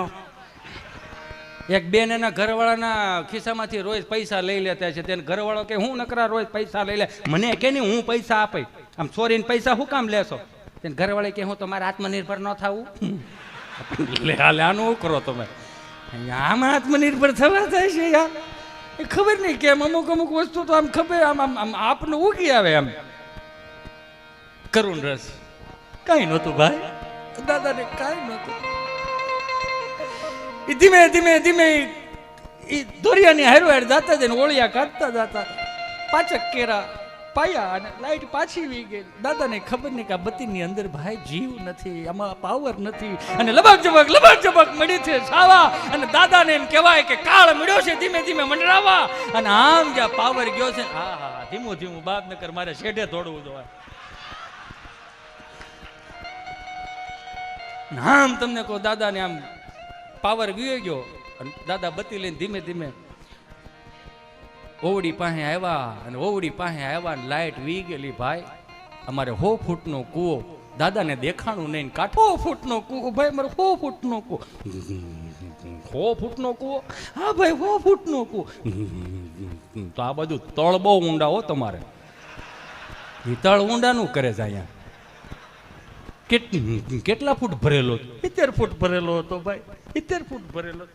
એક બેન એના ઘરવાળાના ખિસ્સામાંથી રોજ પૈસા લઈ લેતા છે. તેને ઘરવાળો કે હું નકરા રોજ પૈસા લઈ લે, મને કે નહીં હું પૈસા આપે. આમ ચોરીને પૈસા શું કામ લેશો? તેને ઘરવાળે કે હું તમારે આત્મનિર્ભર ન થવું. લે હાલે આનું શું કરો તમે? આમાં આત્મનિર્ભર થવા થાય છે યાર. એ ખબર નહીં કેમ અમુક વસ્તુ તો આમ ખબર આમ આમ આપને ઉગી આવે. આમ કરુણ રસ કાંઈ નહોતું ભાઈ, દાદાને કાંઈ નહોતું. એ ધીમે ધીમે ધીમે એ દોરિયાની હારો હાર જાતા જઈને ઓળિયા કાઢતા જતા. પાચક કેરા પાયા અને લાઈટ પાછી વી ગઈ. દાદાને ખબર નહીં કે આ બત્તીની અંદર ભાઈ જીવ નથી, આમાં પાવર નથી. અને લબક જબક મળી છે છાવા. અને દાદાને એમ કહેવાય કે કાળ મળ્યો છે ધીમે ધીમે મંડરાવા. અને આમ જ્યાં પાવર ગયો છે, હા હા ધીમું બાપ નકર મારે શેઢે દોડવું જોઈએ. આમ તમને કહો દાદાને આમ પાવર ગયો ગયો. અને દાદા બત્તી લઈને ધીમે ધીમે ઓવડી પાસે આવ્યા. અને ઓવડી પાસે આવ્યા ને લાઈટ વી ગયેલી. ભાઈ અમારે 100 ફૂટનો કૂવો, દાદાને દેખાણું નહીં. 100 ફૂટનો કૂવો ભાઈ, મારે 100 ફૂટનો કૂવો. 100 ફૂટનો કૂવો? હા ભાઈ 100 ફૂટનો કૂવો. તો આ બધું તળ બહુ ઊંડા હો તમારે. એ તળ ઊંડાનું કરે છે અહીંયા. કેટલા ફૂટ ભરેલો? 70 ફૂટ ભરેલો હતો ભાઈ, 70 ફૂટ ભરેલો.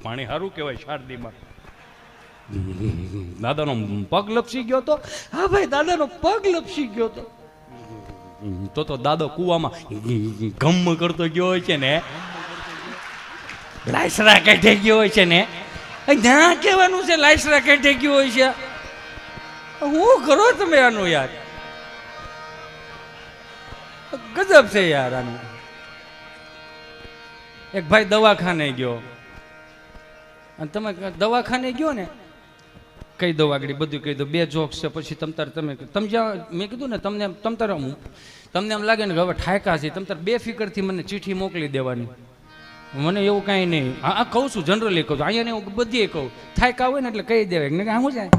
પાણી સારું કહેવાય શારદીમાં. દાદાનો પગ લપસી ગયો તો? હા ભાઈ દાદાનો પગ લપસી ગયો તો. તો દાદો કુવામાં ગમ કરતો ગયો હોય છે ને, લાઈસરા કાઢી ગયો હોય છે ને. જ્યાં કહેવાનું છે લાઈસરા કાઢી ગયો હોય છે. હું કરો તમે આનું યાર, ગજબ છે યાર આનું. એક ભાઈ દવાખાને ગયો. અને તમે દવાખાને ગયો ને, કહી દો આગળ બધું કહી દો. 2 જોક્સ છે પછી તમે જ્યાં મેં કીધું ને તમને એમ લાગે ને કે હવે ઠાયકા છે, તમ તાર બેફિકરથી મને ચિઠ્ઠી મોકલી દેવાની. મને એવું કાંઈ નહીં. હા કહું છું, જનરલી કહું છું. અહીંયા ને હું બધીએ કહું. ઠાયકા હોય ને એટલે કહી દેવાય ને કે શું જાય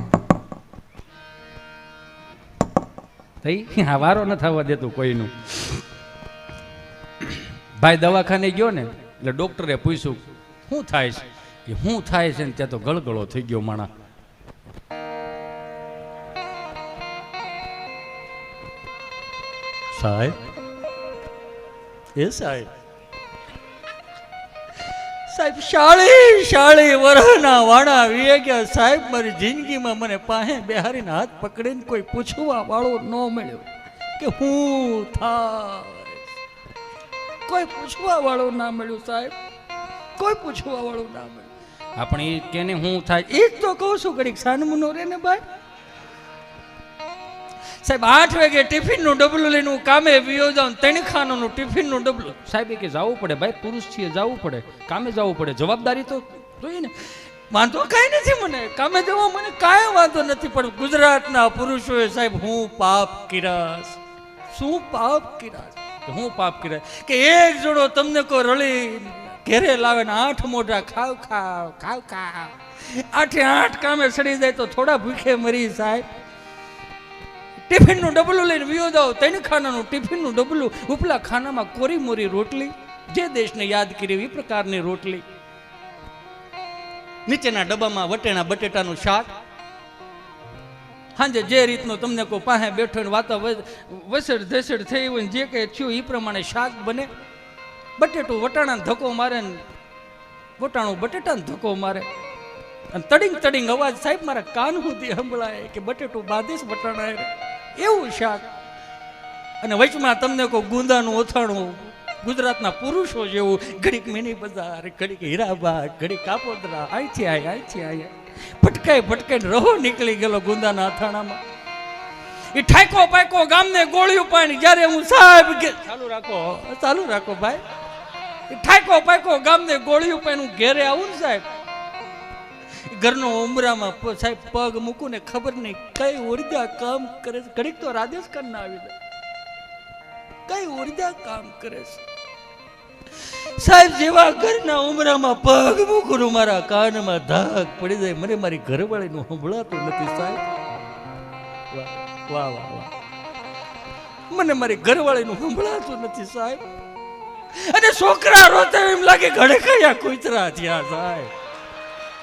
થઈ. હા વારો ન થવા દેતું કોઈનું. ભાઈ દવાખાને ગયો ને એટલે ડોક્ટરે પૂછ્યું શું થાય છે? એ શું થાય છે ને ત્યાં તો ગળગળો થઈ ગયો માણા. સાહેબ, એ સાહેબ શાળી વરહના વાણા વી ગયા. સાહેબ મારી જિંદગીમાં મને પાસે બેહારીને હાથ પકડીને કોઈ પૂછવા વાળો ન મળ્યો કે હું થાય. કોઈ પૂછવા વાળો ના મળ્યું સાહેબ, કોઈ પૂછવા વાળું ના મળ્યું. આપણે કેને હું થાય એ જ તો કહું છું. ઘડીક સાનમુનો રે ને ભાઈ. સાહેબ 8 વાગે ટિફિનનું ડબલું લઈને હું કામે વિયો જાઉં. 3 ખાનાનું ટિફિનનું ડબલું. સાહેબ કે જવું પડે ભાઈ, પુરુષ છીએ જવું પડે, કામે જવું પડે, જવાબદારી તો જોઈએ ને. વાંધો કાંઈ નથી મને, કામે જવા મને કાંઈ વાંધો નથી. પણ ગુજરાતના પુરુષોએ સાહેબ હું પાપ કર્યા. શું પાપ કર્યા? હું પાપ કર્યા કે એક જોડો તમને કોઈ રળી ઘેરે લાવે ને 8 મોઢા ખાવ 8 કામે સડી જાય તો થોડા ભૂખે મરી. સાહેબ ટિફિનનું ડબલું લઈને વિયો જાઓ. 3 ખાનાનું ટિફિનનું ડબલું, ઉપલા ખાનામાં કોરી મોરી રોટલી, જે દેશને યાદ કરી એ પ્રકારની રોટલી, નીચેના ડબ્બામાં વટેણા બટેટાનું શાક. હાજે જે રીતનું તમને કોઈ પાસે બેઠો ને વાતો વસડ ધસડ થઈ હોય જે કંઈ થયું એ પ્રમાણે શાક બને. બટેટું વટાણા ધક્કો મારે ને વટાણું બટેટાને ધક્કો મારે. અને તડિંગ અવાજ સાહેબ મારા કાન સુધી સંભળાય કે બટેટું બાંધીશ વટાણા એવું શાક. અને વચમાં તમને કોઈ ગુંદાનું ઓથાણું, ગુજરાતના પુરુષો જેવું, ઘડીક મિની બજાર, ઘડીક હીરાબાગ, ઘડીક કાપોદરા, અહીંથી આયા ભટકાઈને રહો નીકળી ગયેલો ગુંદાના અથાણામાં. એ ઠાયકો પાયકો ગામને ગોળિયું પાણી. જ્યારે હું સાહેબ ચાલુ રાખો ભાઈ. એ ઠાયકો પાયકો ગામને ગોળિયું પાણી હું ઘેરે આવું ને સાહેબ, ઘરનો ઉમરામાં સાહેબ પગ મૂકું ને ખબર નહીં કઈ ઉર્જા કામ કરે છે. ઘડીક તો રાજસ્થાન ના આવી જાય, કઈ ઉર્જા કામ કરે છે સાહેબ. જેવા ઘરના ઉમરામાં પગ મૂકું મારા કાનમાં ધાક પડી જાય. મને મારી ઘરવાળીનું સંભળાતું નથી સાહેબ. વાહ વાહ વાહ, મને મારી ઘરવાળીનું સંભળાતું નથી સાહેબ. અને છોકરા રોતા એમ લાગે ગડકયા કૂતરા થયા સાહેબ,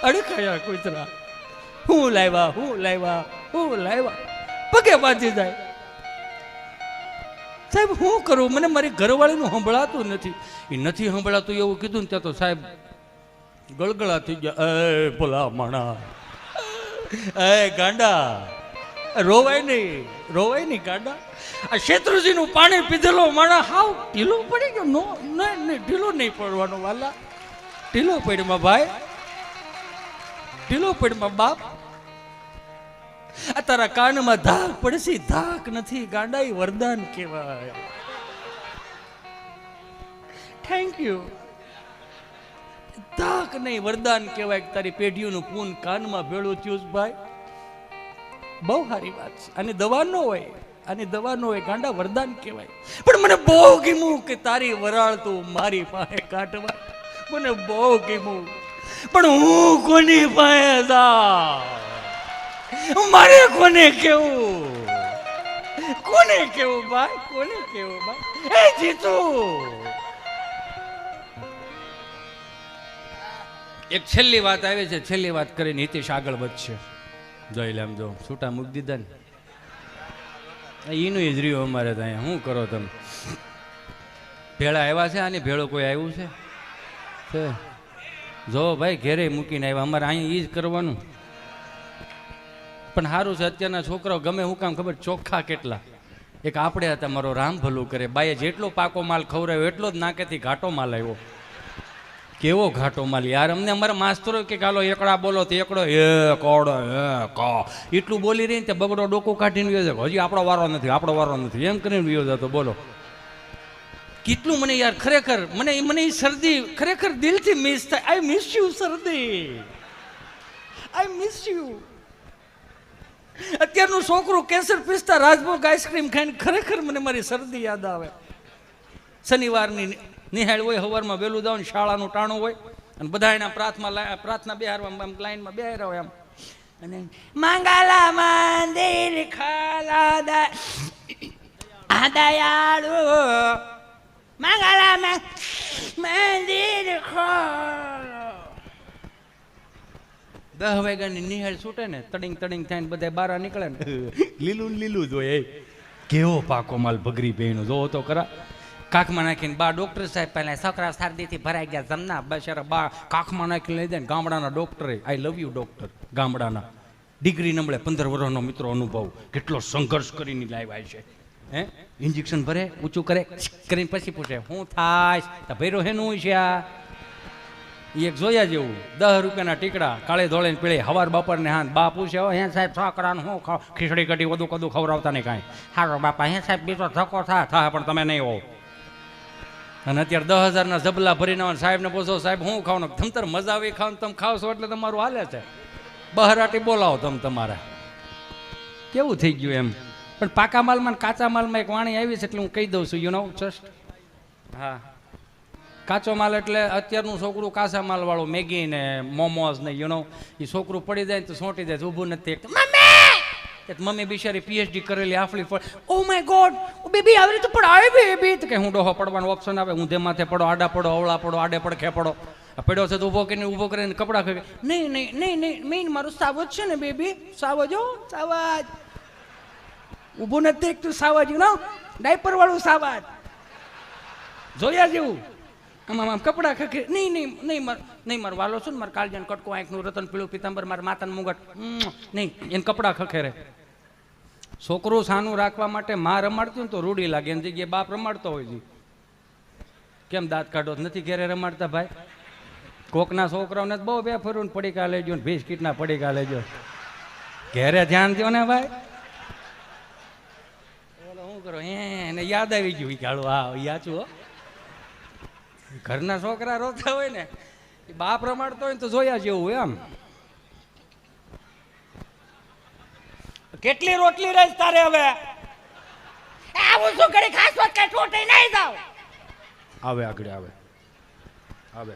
અડકયા કૂતરા. હું લાવ્યા પગે બાંધી જાય સાહેબ. હું કરું? મને મારી ઘરવાળીનું સંભળાતું નથી. એ નથી સંભળાતું એવું કીધું ને ત્યાં તો સાહેબ ગળગળા થઈ ગયા. એ ભોલા માણા, એ ગાંડા, રોવાય નહીં ગાંડા. આ શેત્રુજીનું પાણી પીધેલો માણા હાવ ઢીલો પડી ગયો. નહીં ઢીલો નહીં પડવાનો વાલા, ઢીલો પડમાં ભાઈ, ઢીલો પડમાં બાપ. આ તારા કાનમાં ધાક પડશે, ધાક નથી ગાંડાઈ વરદાન કહેવાય. Thank you. ધાક નહીં વરદાન કહેવાય. તારી પેઢીઓનું પૂન કાનમાં ભેળું થયું ભાઈ, બહુ સારી વાત છે. આની દવા ન હોય, આની દવા ન હોય, ગાંડા વરદાન કહેવાય. પણ મને બહુ ગમ્યું કે તારી વરાળ તું મારી પાસે કાઢવા, મને બહુ ગમ્યું. પણ હું કોની પાસે જાઉં, મારે કોને કેવું, કોને કેવું ભાઈ, કોને કેવું ભાઈ? એ જીતુ, એક છેલ્લી વાત આવે છે, છેલ્લી વાત કરીને હિતેશ આગળ વધશે. જોઈ લે, આમ જો છૂટા મૂકી દીધા ને, એનું જ રહ્યું અમારે તો અહીંયા. શું કરો તમે? ભેળા આવ્યા છે, આની ભેળો કોઈ આવ્યું છે? જો ભાઈ ઘેરે મૂકીને આવ્યા, અમારે અહીંયા એ જ કરવાનું. પણ સારું છે, અત્યારના છોકરાઓ ગમે હું કામ ખબર, ચોખ્ખા કેટલા. એક આપણે હતા, મારો રામ ભલું કરે, બાઈએ જેટલો પાકો માલ ખવડાવ્યો એટલો જ નાકેથી ઘાટો માલ આવ્યો. કેવો ઘાટો માલ યાર! અમને અમારા માસ્તરો કે ગાલો એકડા બોલો તો એકડો એ કોડો એ કો એટલું બોલી રહી ને બગડો ડોકું કાઢીને વ્યો જાય, હજી આપણો વારો નથી, આપણો વારો નથી એમ કરીને વ્યો જતો. બોલો કેટલું મને યાર ખરેખર મને એ શરદી ખરેખર દિલથી મિસ થાય. આઈ મિસ યુ શરદી, આઈ મિસ યુ. અત્યારનું છોકરું કેસર પિસ્તા રાજભોગ આઈસ્ક્રીમ ખાઈને ખરેખર મને મારી શરદી યાદ આવે. શનિવારની નિહાળ હોય, સવારમાં વહેલું જાવ ને શાળાનું ટાણું હોય અને બધા એના પ્રાર્થના બેહારવા લાઈનમાં બેહાર હોય આમ, અને મંગલા મંદિર ખાલા દયાળુ મંગલા મંદિર ખોલો. 10 વાગ્યાની નિહાળ છૂટે ને, તડિંગ તડિંગ થાય ને બધા બહાર નીકળે ને, લીલું લીલું જ હોય. કેવો પાકો માલ ભગરી બેનો જોવો તો ખરા. કાખમાં નાખીને બા ડોક્ટર સાહેબ પહેલા છોકરા શરદીથી ભરાઈ ગયા જમના બચારા બા કાખમાં નાખીને લઈ દે ને. ગામડાના ડોક્ટરે, આઈ લવ યુ ડોક્ટર, ગામડાના ડિગ્રી નમળે 15 વર્ષનો મિત્રો અનુભવ, કેટલો સંઘર્ષ કરીને લાવ્યા છે. હે ઇન્જેક્શન ભરે, ઊંચું કરે કરીને પછી પૂછે શું થાય તો ભૈરો હેનું છે આ. એક જોયા જેવું 10 રૂપિયાના ટીકડા કાળે ધોળે પીળે હવાર બપોરને હાથ. બા પૂછે હે સાહેબ છોકરાનું શું ખાવ, ખીચડી કઢી વધુ કદું ખવડાવતા નહીં કાંઈ. હારો બાપા હે સાહેબ બીજો ધક્કો થાય પણ તમે નહીં હોવ. અને અત્યારે 10,000ના જબલા ભરીને સાહેબને પૂછો સાહેબ શું ખાવાનું, તમતર મજા આવી ખાવ તમે ખાવ છો એટલે તમારું હાલે છે. બહરાટી બોલાવો તમે તમારા. કેવું થઈ ગયું એમ. પણ પાકા માલમાં કાચા માલમાં એક વાણી આવી છે એટલે હું કહી દઉં છું, યુ નો જસ્ટ. હા, કાચો માલ એટલે અત્યારનું છોકરું કાચા માલ વાળું મેગી ને મોમોઝ ને યુ નો, એ છોકરું પડી જાય તો સોંટી જાય, ઊભું નથી. મમ્મી બિચારી પીએચડી કરેલી આફલી ફળ, ઓ માય ગોડ બેબી આવી રીતે પડાવે બેબી, તો કે હું ડોહો પડવાનો ઓપ્શન આવે, ઊંધે માથે પડો, આડા પડો, અવળા પડો, આડે પડખે પડો. પડ્યો છે તો ઊભો કરીને કપડાં ખે. નહીં નહીં નહીં નહીં મેઇન મારું સાવજ છે ને બેબી, સાવજો સાવજ. ઊભું નથી તું સાવજ નો, ડાયપર વાળું સાવજ જોયા જેવું. આમ આમ કપડાં ખખે. નહીં નહીં નહીં નહીં મારો વાલો છું ને, મારે કાલજાન કટકો આંખનું રતન પીળું પિતાંબર, મારા માતાનું મુગટ નહીં, એને કપડાં ખખેરે. છોકરું સાનું રાખવા માટે માં રમાડતું ને તો રૂડી લાગે, એની જગ્યાએ બાપ રમાડતો હોય છે. કેમ દાંત કાઢો નથી ઘેરે રમાડતા ભાઈ? કોકના છોકરાઓને બહુ બે ફરું ને પડીકા લેજો ને બિસ્કીટના પડીકા લેજો, ઘેરે ધ્યાન દો ને ભાઈ. શું કરો એને યાદ આવી ગયું કાળું, હા યાચું હો. ઘરના છોકરા રોતા હોય ને, બાપ રમાડતો હોય ને તો જોયા જેવું હોય આમ. કેટલી રોટલી રહી તારે હવે? આવું શું કરી ખાસ વાત કઈ ટોટે નહીં જાવ. આવે આગળ આવે આવે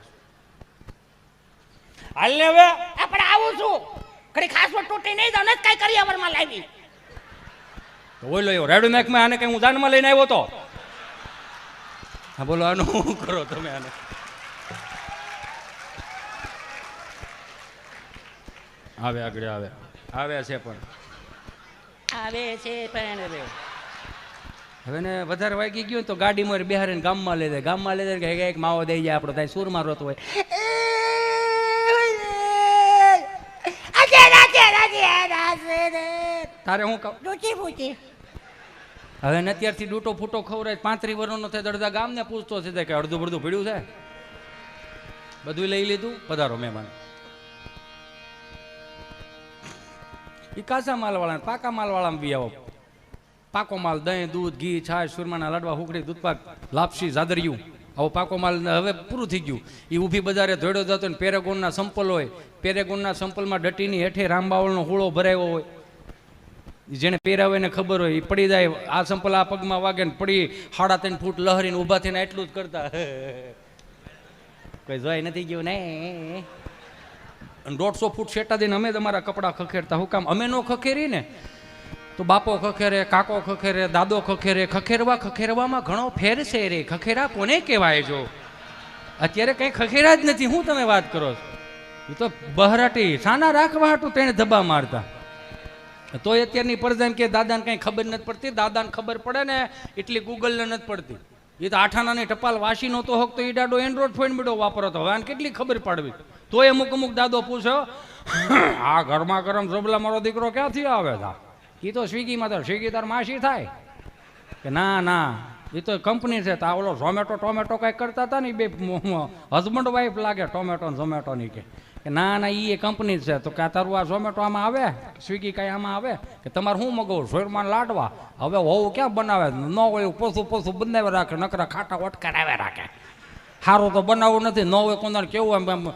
હાલ ને હવે આપણે આવું છું કરી ખાસ વાત ટોટે નહીં જાવ ને કઈ કરી અવરમાં લાવી તો ઓલો એવો રેડો નાખ માં આને કઈ હું જાનમાં લઈને આવ્યો તો. હા બોલો આનું શું કરો તમે? આને આવે આગળ આવે આવે છે પણ આવે છે પણ હવે ને વધારે વાગી ગયું તો ગાડી માં બિહારીને ગામમાં લઈ જાય, ગામમાં લઈ જાય કે એક માવો દઈ જાય આપણો થાય સુરમાં રોતો હોય. તારે હું કહું હવે ને અત્યારથી ડૂટો ફૂટો ખવડાય 35 વર્ષનો થાય, અડધા ગામને પૂછતો છે કે અડધું બડધું ભીડ્યું છે, બધું લઈ લીધું, પધારો મહેમાન. એ કાચા માલવાળા પાકા માલવાળામાં બી આવો. પાકો માલ દહીં દૂધ ઘી છાશ સુરમાના લાડવા હુકડી દૂધપાક લાપસી જાદરિયું આવો પાકો માલ હવે પૂરું થઈ ગયું. એ ઊભી બજારે ધોડ્યો જતો ને પેરેગોનના સંપલ હોય, પેરેગોનના સંપલમાં ડટીની હેઠે રામબાવળનો હોળો ભરાયો હોય. જેને પહેરાવે એને ખબર હોય, એ પડી જાય આ સંપલ આ પગમાં વાગે ને પડી 3.5 ફૂટ લહરીને ઊભા થઈને એટલું જ કરતા કોઈ જોઈ નથી ગયું ને. 150 ફૂટ શેટા દઈને અમે તમારા કપડાં ખખેરતા. હું કામ અમે નો ખખેરી ને તો બાપો ખખેરે, કાકો ખખેરે, દાદો ખખેરે. ખખેરવામાં ઘણો ફેર છે રે. ખખેરા કોને કહેવાય? જો અત્યારે કંઈ ખખેરા જ નથી. હું તમે વાત કરો છો? એ તો બહરાટી સાના રાખવા હાટું તેને ધબ્બા મારતા. તોય અત્યારની પરજા એમ કે દાદાને કંઈ ખબર નથી પડતી. દાદાને ખબર પડે ને એટલી ગૂગલને નથી પડતી. એ તો 8 આનાની ટપાલ વાસી નહોતો હોક તો એ દાડો એન્ડ્રોઈડ ફોન મીડો વાપરતો. હવે આને કેટલી ખબર પડવી? તોય અમુક દાદો પૂછો આ ઘરમાં ગરમ ઝબલા મારો દીકરો ક્યાંથી આવે છે? એ તો સ્વિગીમાં તો સ્વિગી તાર માસી થાય કે ના એ તો કંપની છે. તો ઓલો ટોમેટો કંઈક કરતા હતા ને બે હસબન્ડ વાઈફ લાગે ટોમેટો ને ઝોમેટોની કે ના એ કંપની છે. તો કે તારું આ ઝોમેટો આમાં આવે, સ્વિગી કાંઈ આમાં આવે કે તમારે શું મગાવું? શોરમાં લાડવા. હવે હોવું ક્યાં બનાવે? ન હોય પોસું બનાવે રાખે, નકરા ખાટા ઓટકારાવે રાખે. સારું તો બનાવવું નથી. ન હોય કોનાર કેવું એમ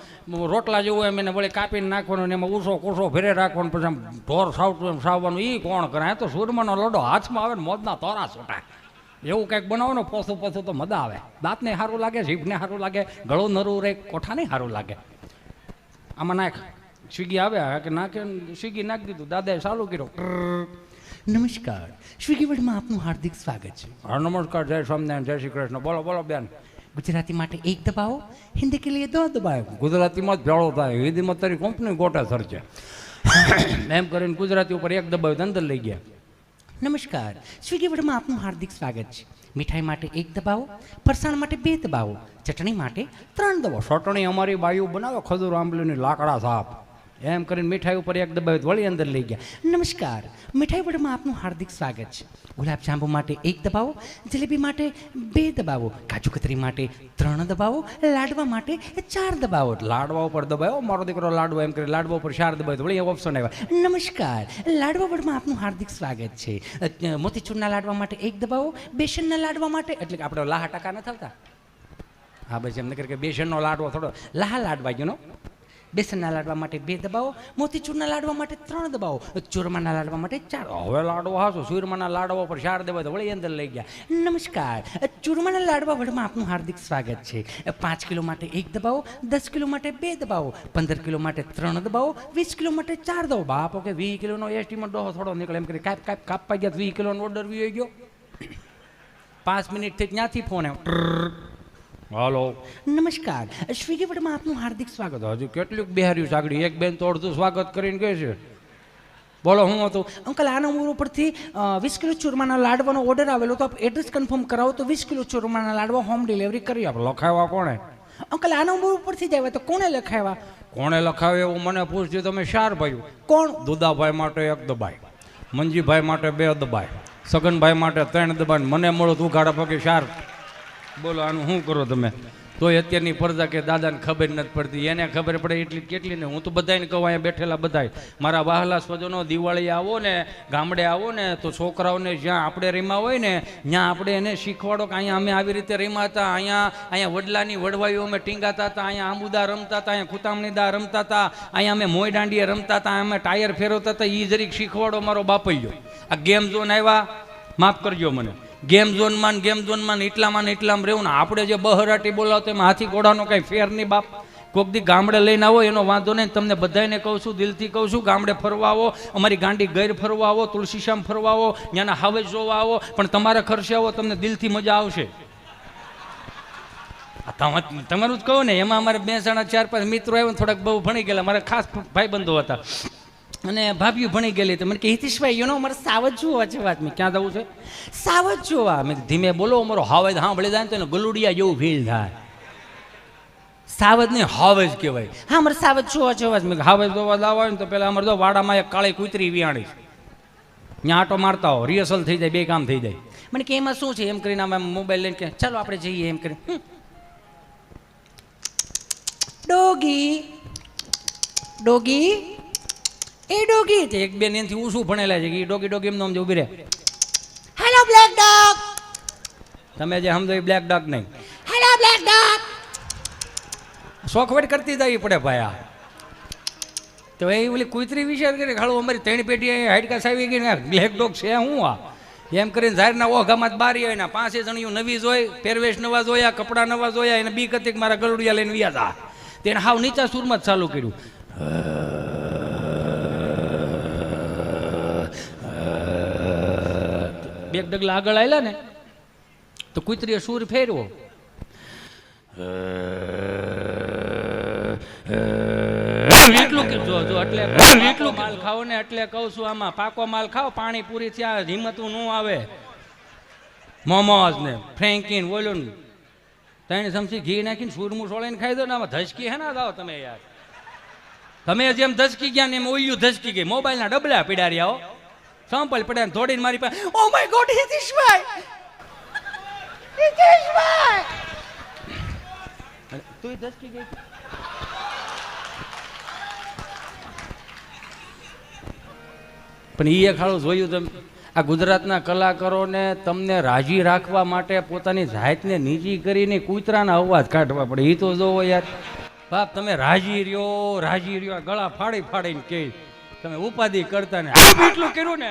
રોટલા જેવું એમ એને વળી કાપીને નાખવાનું ને એમાં ઊસો ભેરે રાખવાનું, પછી આમ ઢોર સાવતું એમ સાવવાનું. એ કોણ કરે? તો સુરમાનો લડો હાથમાં આવે ને મોજના તોરા છૂટા. એવું કંઈક બનાવો ને પોસું તો મજા આવે. દાંતને સારું લાગે, જીભને સારું લાગે, ગળું નરું રે, કોઠાને સારું લાગે. આમાં નાખ. સ્વિગી આવે કે નાખે, સ્વિગી નાખી દીધું. દાદાએ ચાલુ કર્યો. નમસ્કાર, સ્વિગી વર્લ્ડમાં આપનું હાર્દિક સ્વાગત છે. હા નમસ્કાર, જય સ્વામિનારાયણ, જય શ્રી કૃષ્ણ. બોલો બેન. ગુજરાતી માટે 1 દબાવો, હિન્દી કે લીએ 2 દબાવો. ગુજરાતીમાં જ ભેળો થાય, હિન્દીમાં તારી કંપની ગોટા સરચે એમ કરીને ગુજરાતી ઉપર 1 દબાવ્યું અંદર લઈ ગયા. નમસ્કાર, સ્વિગી વર્લ્ડમાં આપનું હાર્દિક સ્વાગત છે. મીઠાઈ માટે 1 દબાવો, ફરસાણ માટે 2 દબાવો, ચટણી માટે 3 દબાવો. ચટણી અમારી બાયુ બનાવે ખજૂર આંબલીની લાકડા સાપ એમ કરીને મીઠાઈ ઉપર 1 દબાવ્યું વળી અંદર લઈ ગયા. નમસ્કાર, મીઠાઈ વર્લ્ડમાં આપનું હાર્દિક સ્વાગત છે. ગુલાબજાંબુ માટે 1 દબાવો, જલેબી માટે 2 દબાવો, કાજુ કતરી માટે 3 દબાવો, લાડવા માટે 4 દબાવો. લાડવા ઉપર દબાવો, મારો દીકરો લાડવો એમ કરી લાડવા ઉપર 4 દબાવ્યું વળી ઓપ્શન આવ્યા. નમસ્કાર, લાડવા વર્લ્ડમાં આપનું હાર્દિક સ્વાગત છે. મોતીચૂરના લાડવા માટે 1 દબાવો, બેસનના લાડવા માટે એટલે કે આપણે લાહા ટકા ન થતા. હા બસ એમ કે બેસનનો લાડવો થોડો લાહા લાડવા ગયો. બેસનના લાડવા માટે 2 દબાવો, મોતીચૂરના લાડવા માટે 3 દબાવો, ચૂરમાના લાડવા માટે 4. હવે લાડવો હાસો ચૂરમાના લાડવા પર 4 દબાવ વળી અંદર લઈ ગયા. નમસ્કાર, ચૂરમાના લાડવા વર્લ્ડમાં આપનું હાર્દિક સ્વાગત છે. 5 કિલો માટે 1 દબાવો, 10 કિલો માટે 2 દબાવો, 15 કિલો માટે 3 દબાવો, 20 કિલો માટે 4 દબાવો. બાપો કે 20 કિલોનો એસ્ટીમેટ ડોહો થોડો નીકળે એમ કરી કાપવા ગયા 20 કિલોનો ઓર્ડર વી ગયો. 5 મિનિટથી ત્યાંથી ફોન આવ્યો. હાલો નમસ્કાર, સ્વિગી વર્લ્ડમાં આપનું હાર્દિક સ્વાગત. હજુ કેટલું બેહાર્યું સાગડી? એક બેન તો અડધું સ્વાગત કરીને કહે છે. બોલો હું હતું? અંકલ આ નંબર ઉપરથી 20 કિલો ચૂરમાના લાડવાનો ઓર્ડર આવેલો તો આપ એડ્રેસ કન્ફર્મ કરાવો તો 20 કિલો ચૂરમાના લાડવા હોમ ડિલિવરી કરી આપો. લખાવ્યા કોણે? અંકલ આ નંબર ઉપરથી જ આવ્યા તો કોણે લખાવ્યા? કોણે લખાવ્યા એવું મને પૂછજો તમે. 4 ભાઈઓ. કોણ? દુદાભાઈ માટે 1 દબાય, મંજીભાઈ માટે 2 દબાય, સગનભાઈ માટે 3 દબાય, મને મળો તું ગાડા પગે 4. બોલો આનું શું કરો તમે? તોય અત્યારની પરજા કે દાદાને ખબર નથી પડતી. એને ખબર પડે એટલી કેટલી ને. હું તો બધાને કહું, અહીંયા બેઠેલા બધાય મારા વહાલા સ્વજનો, દિવાળી આવો ને, ગામડે આવો ને તો છોકરાઓને જ્યાં આપણે રમ્યા હોય ને ત્યાં આપણે એને શીખવાડો કે અહીંયા અમે આવી રીતે રમ્યા હતા, અહીંયા વડલાની વડવાઈઓ અમે ટીંગાતા હતા, અહીંયા આંબુદા રમતા હતા, અહીંયા ખુતામણી દા રમતા હતા, અહીંયા અમે મોય દાંડીએ રમતા હતા, અમે ટાયર ફેરવતા હતા. એ જરીક શીખવાડો મારો બાપૈયો. આ ગેમ ઝોન આવ્યા, માફ કરજો મને. ગેમ ઝોનમાં એટલામાં રહેવું ને આપણે જે બહરાટી બોલાવતો એમાં હાથી ઘોડાનો કાંઈ ફેર નહીં બાપ. કોઈક દી ગામડે લઈને આવો એનો વાંધો નહીં. તમને બધાને કહું છું, દિલથી કહું છું, ગામડે ફરવા આવો, અમારી ગાંડી ગૈર ફરવા આવો, તુલસીશ્યામ ફરવા આવો, ત્યાંના હાવેજ જોવા આવો, પણ તમારા ખર્ચે આવો, તમને દિલથી મજા આવશે. તમારું જ કહું ને. એમાં અમારે 4-5 મિત્રો આવ્યા, થોડાક બહુ ભણી ગયેલા, મારા ખાસ ભાઈબંધો હતા અને ભાભીઓ ભણી ગયેલી. તો મને કે હિતેશભાઈ એનો મારે સાવજ જોવા છે. વાત મેં ક્યાં જવું છે? સાવજ જોવા. મેં ધીમે બોલો, અમારો હાવેજ સાંભળી જાય ને તો એને ગલુડિયા જેવું ફીલ થાય. સાવજ નહીં હાવેજ કહેવાય. હા મારે સાવજ જોવા છે. મેં હાવેજ જોવા લાવવા હોય ને તો પેલા અમારે તો વાડામાં એક કાળી કૂતરી વિયાણી, ત્યાં આટો મારતા હો, રિહર્સલ થઈ જાય, 2 કામ થઈ જાય. મને કે એમાં શું છે એમ કરીને અમે મોબાઈલ લઈને કે ચાલો આપણે જઈએ એમ કરીને. ડોગી એ ડોગી તે એક બેન એનાથી ઊંચું ભણેલા છે કે એ ડોગી ડોગી એમનો આમ જે ઊભી રહે. Hello black dog. તમે જે સમજો એ બ્લેક ડોગ નહીં. Hello black dog. શોખવટ કરતી જવી પડે ભાઈ. આ તો એ ઓલી કુતરી વિચાર કરે ખાડું અમારી 3 પેટી હાડકા સાવી ગઈ ને બ્લેક ડોગ છે હું આ એમ કરીને ઝારના ઓઘામાં જ બારી હોય ને 5 જણીઓ નવી જોઈ, પહેરવેશ નવા જોયા, કપડાં નવા જોયા, એને બી કતિક મારા ગલુડિયા લઈને વ્યા હતા. તેને હાવ નીચા સુરમાં જ ચાલુ કર્યું. બે ડગલા આગળ આવેલા ને તો કુતરીએ સૂર ફેરવો. એટલું કે જો એટલે એટલું માલ ખાઓ ને એટલે કહું છું આમાં પાકો માલ ખાઓ, પાણી પૂરી થયા હિંમતું ન આવે. મોમોસ ને ફ્રેન્કીન બોલું ત્રણ ચમચી ઘી નાખીને સૂરમું સોળીને ખાઈ દો ને આમાં ધસકી હે ના જાઓ તમે યાર. તમે જેમ ધસકી ગયા ને એમ ઓયું ધસકી ગઈ. મોબાઈલના ડબલા પીડાર્યા હો, સંપલ પડ્યા થોડીને મારી પાસે. Oh my God Hiteshbhai, Hiteshbhai તું ધસકી ગઈ. પણ એ ખાડું જોયું તમે આ ગુજરાતના કલાકારોને તમને રાજી રાખવા માટે પોતાની જાતને નીચી કરીને કૂતરાના અવાજ કાઢવા પડે. એ તો જોવો યાર બાપ, તમે રાજી રહ્યો ગળા ફાડી ફાડીને કે તમે ઉપાધિ કરતા ને એટલું કર્યું ને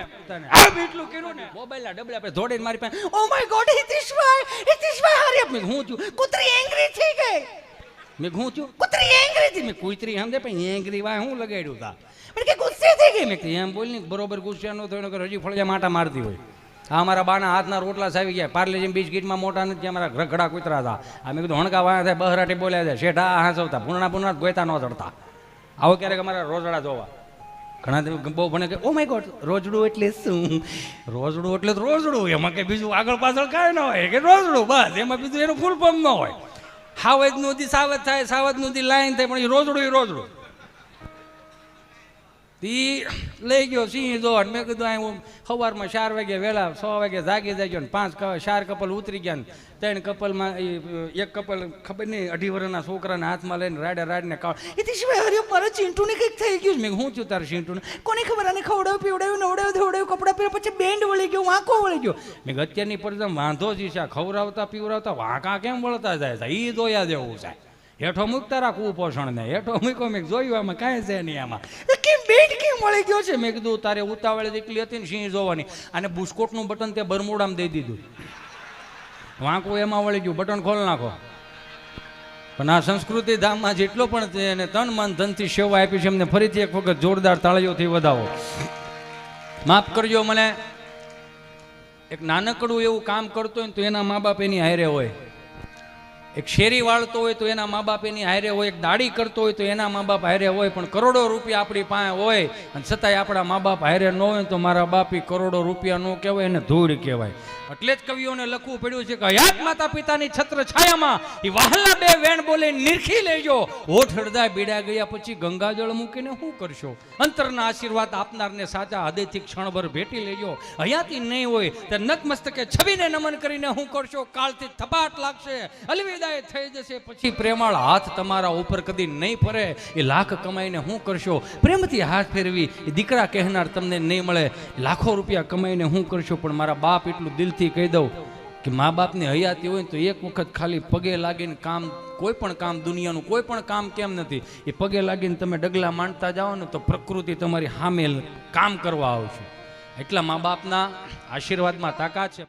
એટલું કર્યું ને મોબાઈલના ડબલા આપણે દોડીને મારી પાસે. ઓ માય ગોડ હિતેશભાઈ હારી મેં હું છું કૂતરી એંગ્રી થઈ ગઈ. મેં હું છું કૂતરી એંગ્રી થઈ. મેં કૂતરી સમજે પણ એંગ્રી વાય હું લગાડ્યું તા કે ગુસ્સે થઈ ગઈ. મેં એમ બોલી બરોબર ગુસ્સે નો થયો કે હજી ફળિયા માટા મારતી હોય. આ અમારા બાના હાથના રોટલા સાવી ગયા. પાર્લેજી બિસ્કીટમાં મોટા નથી, અમારા રખડા કૂતરા હતા. આ મેં કીધું હણકા વાયા થાય બહરાટી બોલ્યા જાય શેઠા હાંસવતા પૂર્ણા ગોયતા ન ચડતા. આવો ક્યારેક અમારા રોજડા જોવા ઘણા બહુ ભણે કે ઓ માય ગોડ રોજડું એટલે શું? રોજડું એટલે રોજડું, એમાં કે બીજું આગળ પાછળ કાંઈ ન હોય કે રોજડું બસ, એમાં બીજું એનું ફૂલ ફોર્મ ન હોય. સાવજ નું સાવજ થાય, સાવજ નું લાઈન થાય, પણ એ રોજડું તી લઈ ગયો સિંહ જો. મેં કીધું અહીં હું સવારમાં 4 વાગે વહેલા 6 વાગે જાગી જાય ગયો ને 4 કપલ ઉતરી ગયા ને 3 કપલમાં એક કપલ ખબર નહીં 2.5 વર્ષના છોકરાને હાથમાં લઈને રાડીને કાઢ. હિતેશભાઈ હરે મારા ચિંટુને કંઈક થઈ ગયું. મેં હું છું તારે ચિંટુને? કોને ખબર, આને ખવડાવ્યું પીવડાવ્યું નવડાવ્યું કપડાં પહેર્યા પછી બેન્ડ વળી ગયો, વાંકો વળી ગયો. મેં અત્યારની પર વાંધો જ છે, ખવડાવતા પીવડાવતા વાંકા કેમ વળતા જાય છે એ જોયા જેવું છે. હેઠો મૂકતા રાખ કુપોષણ ને હેઠો મૂકો. મેં જોયું આમાં કાંઈ છે નહીં. આમાં કેમ બેટ કેમ મળી ગયો છે? મેં કીધું તારે ઉતાવળે એટલી હતી ને સિંહ જોવાની, અને બુસ્કોટનું બટન તે બરમુડામાં દઈ દીધું, વાંકું એમાં વળી ગયું, બટન ખોલ નાખો. પણ આ સંસ્કૃતિ ધામમાં જેટલો પણ એને તન મન ધનથી સેવા આપી છે એમને ફરીથી એક વખત જોરદાર તાળીઓથી વધાવો. માફ કરજો મને. એક નાનકડું એવું કામ કરતો હોય તો એના મા બાપ એની હારે હોય, એક શેરી વાળતો હોય તો એના મા બાપ એની હારે હોય, એક દાડી કરતો હોય તો એના મા બાપ હારે હોય. પણ કરોડો રૂપિયા આપણી પાસે હોય અને છતાંય આપણા મા બાપ હારે ન હોય તો મારા બાપ કરોડો રૂપિયા ન કહેવાય, એને ધૂળ કહેવાય. એટલે જ કવિઓને લખવું પડ્યું છે કે હયાત માતા પિતાની છત્ર છાયામાં એ વહાલના 2 વેણ બોલે નિરખી લેજો. હોઠ હળદા બીડા ગયા પછી ગંગાજળ મૂકીને શું કરશો? અંતરના આશીર્વાદ આપનારને સાચા હૃદયથી ક્ષણભર ભેટી લેજો. હયાતી નહીં હોય તો નતમસ્તકે છબીને નમન કરીને શું કરશો? કાળથી થપાટ લાગશે, અલવિદાય થઈ જશે, પછી પ્રેમાળ હાથ તમારા ઉપર કદી નહીં ફરે. એ લાખ કમાઈને શું કરશો? પ્રેમથી હાથ ફેરવી એ દીકરા કહેનાર તમને નહીં મળે. લાખો રૂપિયા કમાઈને શું કરશો? પણ મારા બાપ એટલું દિલથી કહી દઉં કે મા બાપની હયાતી હોય તો એક વખત ખાલી પગે લાગીને કામ, કોઈ પણ કામ દુનિયાનું કોઈ પણ કામ કેમ નથી, એ પગે લાગીને તમે ડગલા માંડતા જાઓ ને તો પ્રકૃતિ તમારી સામે કામ કરવા આવશે. એટલા મા બાપના આશીર્વાદમાં તાકાત છે.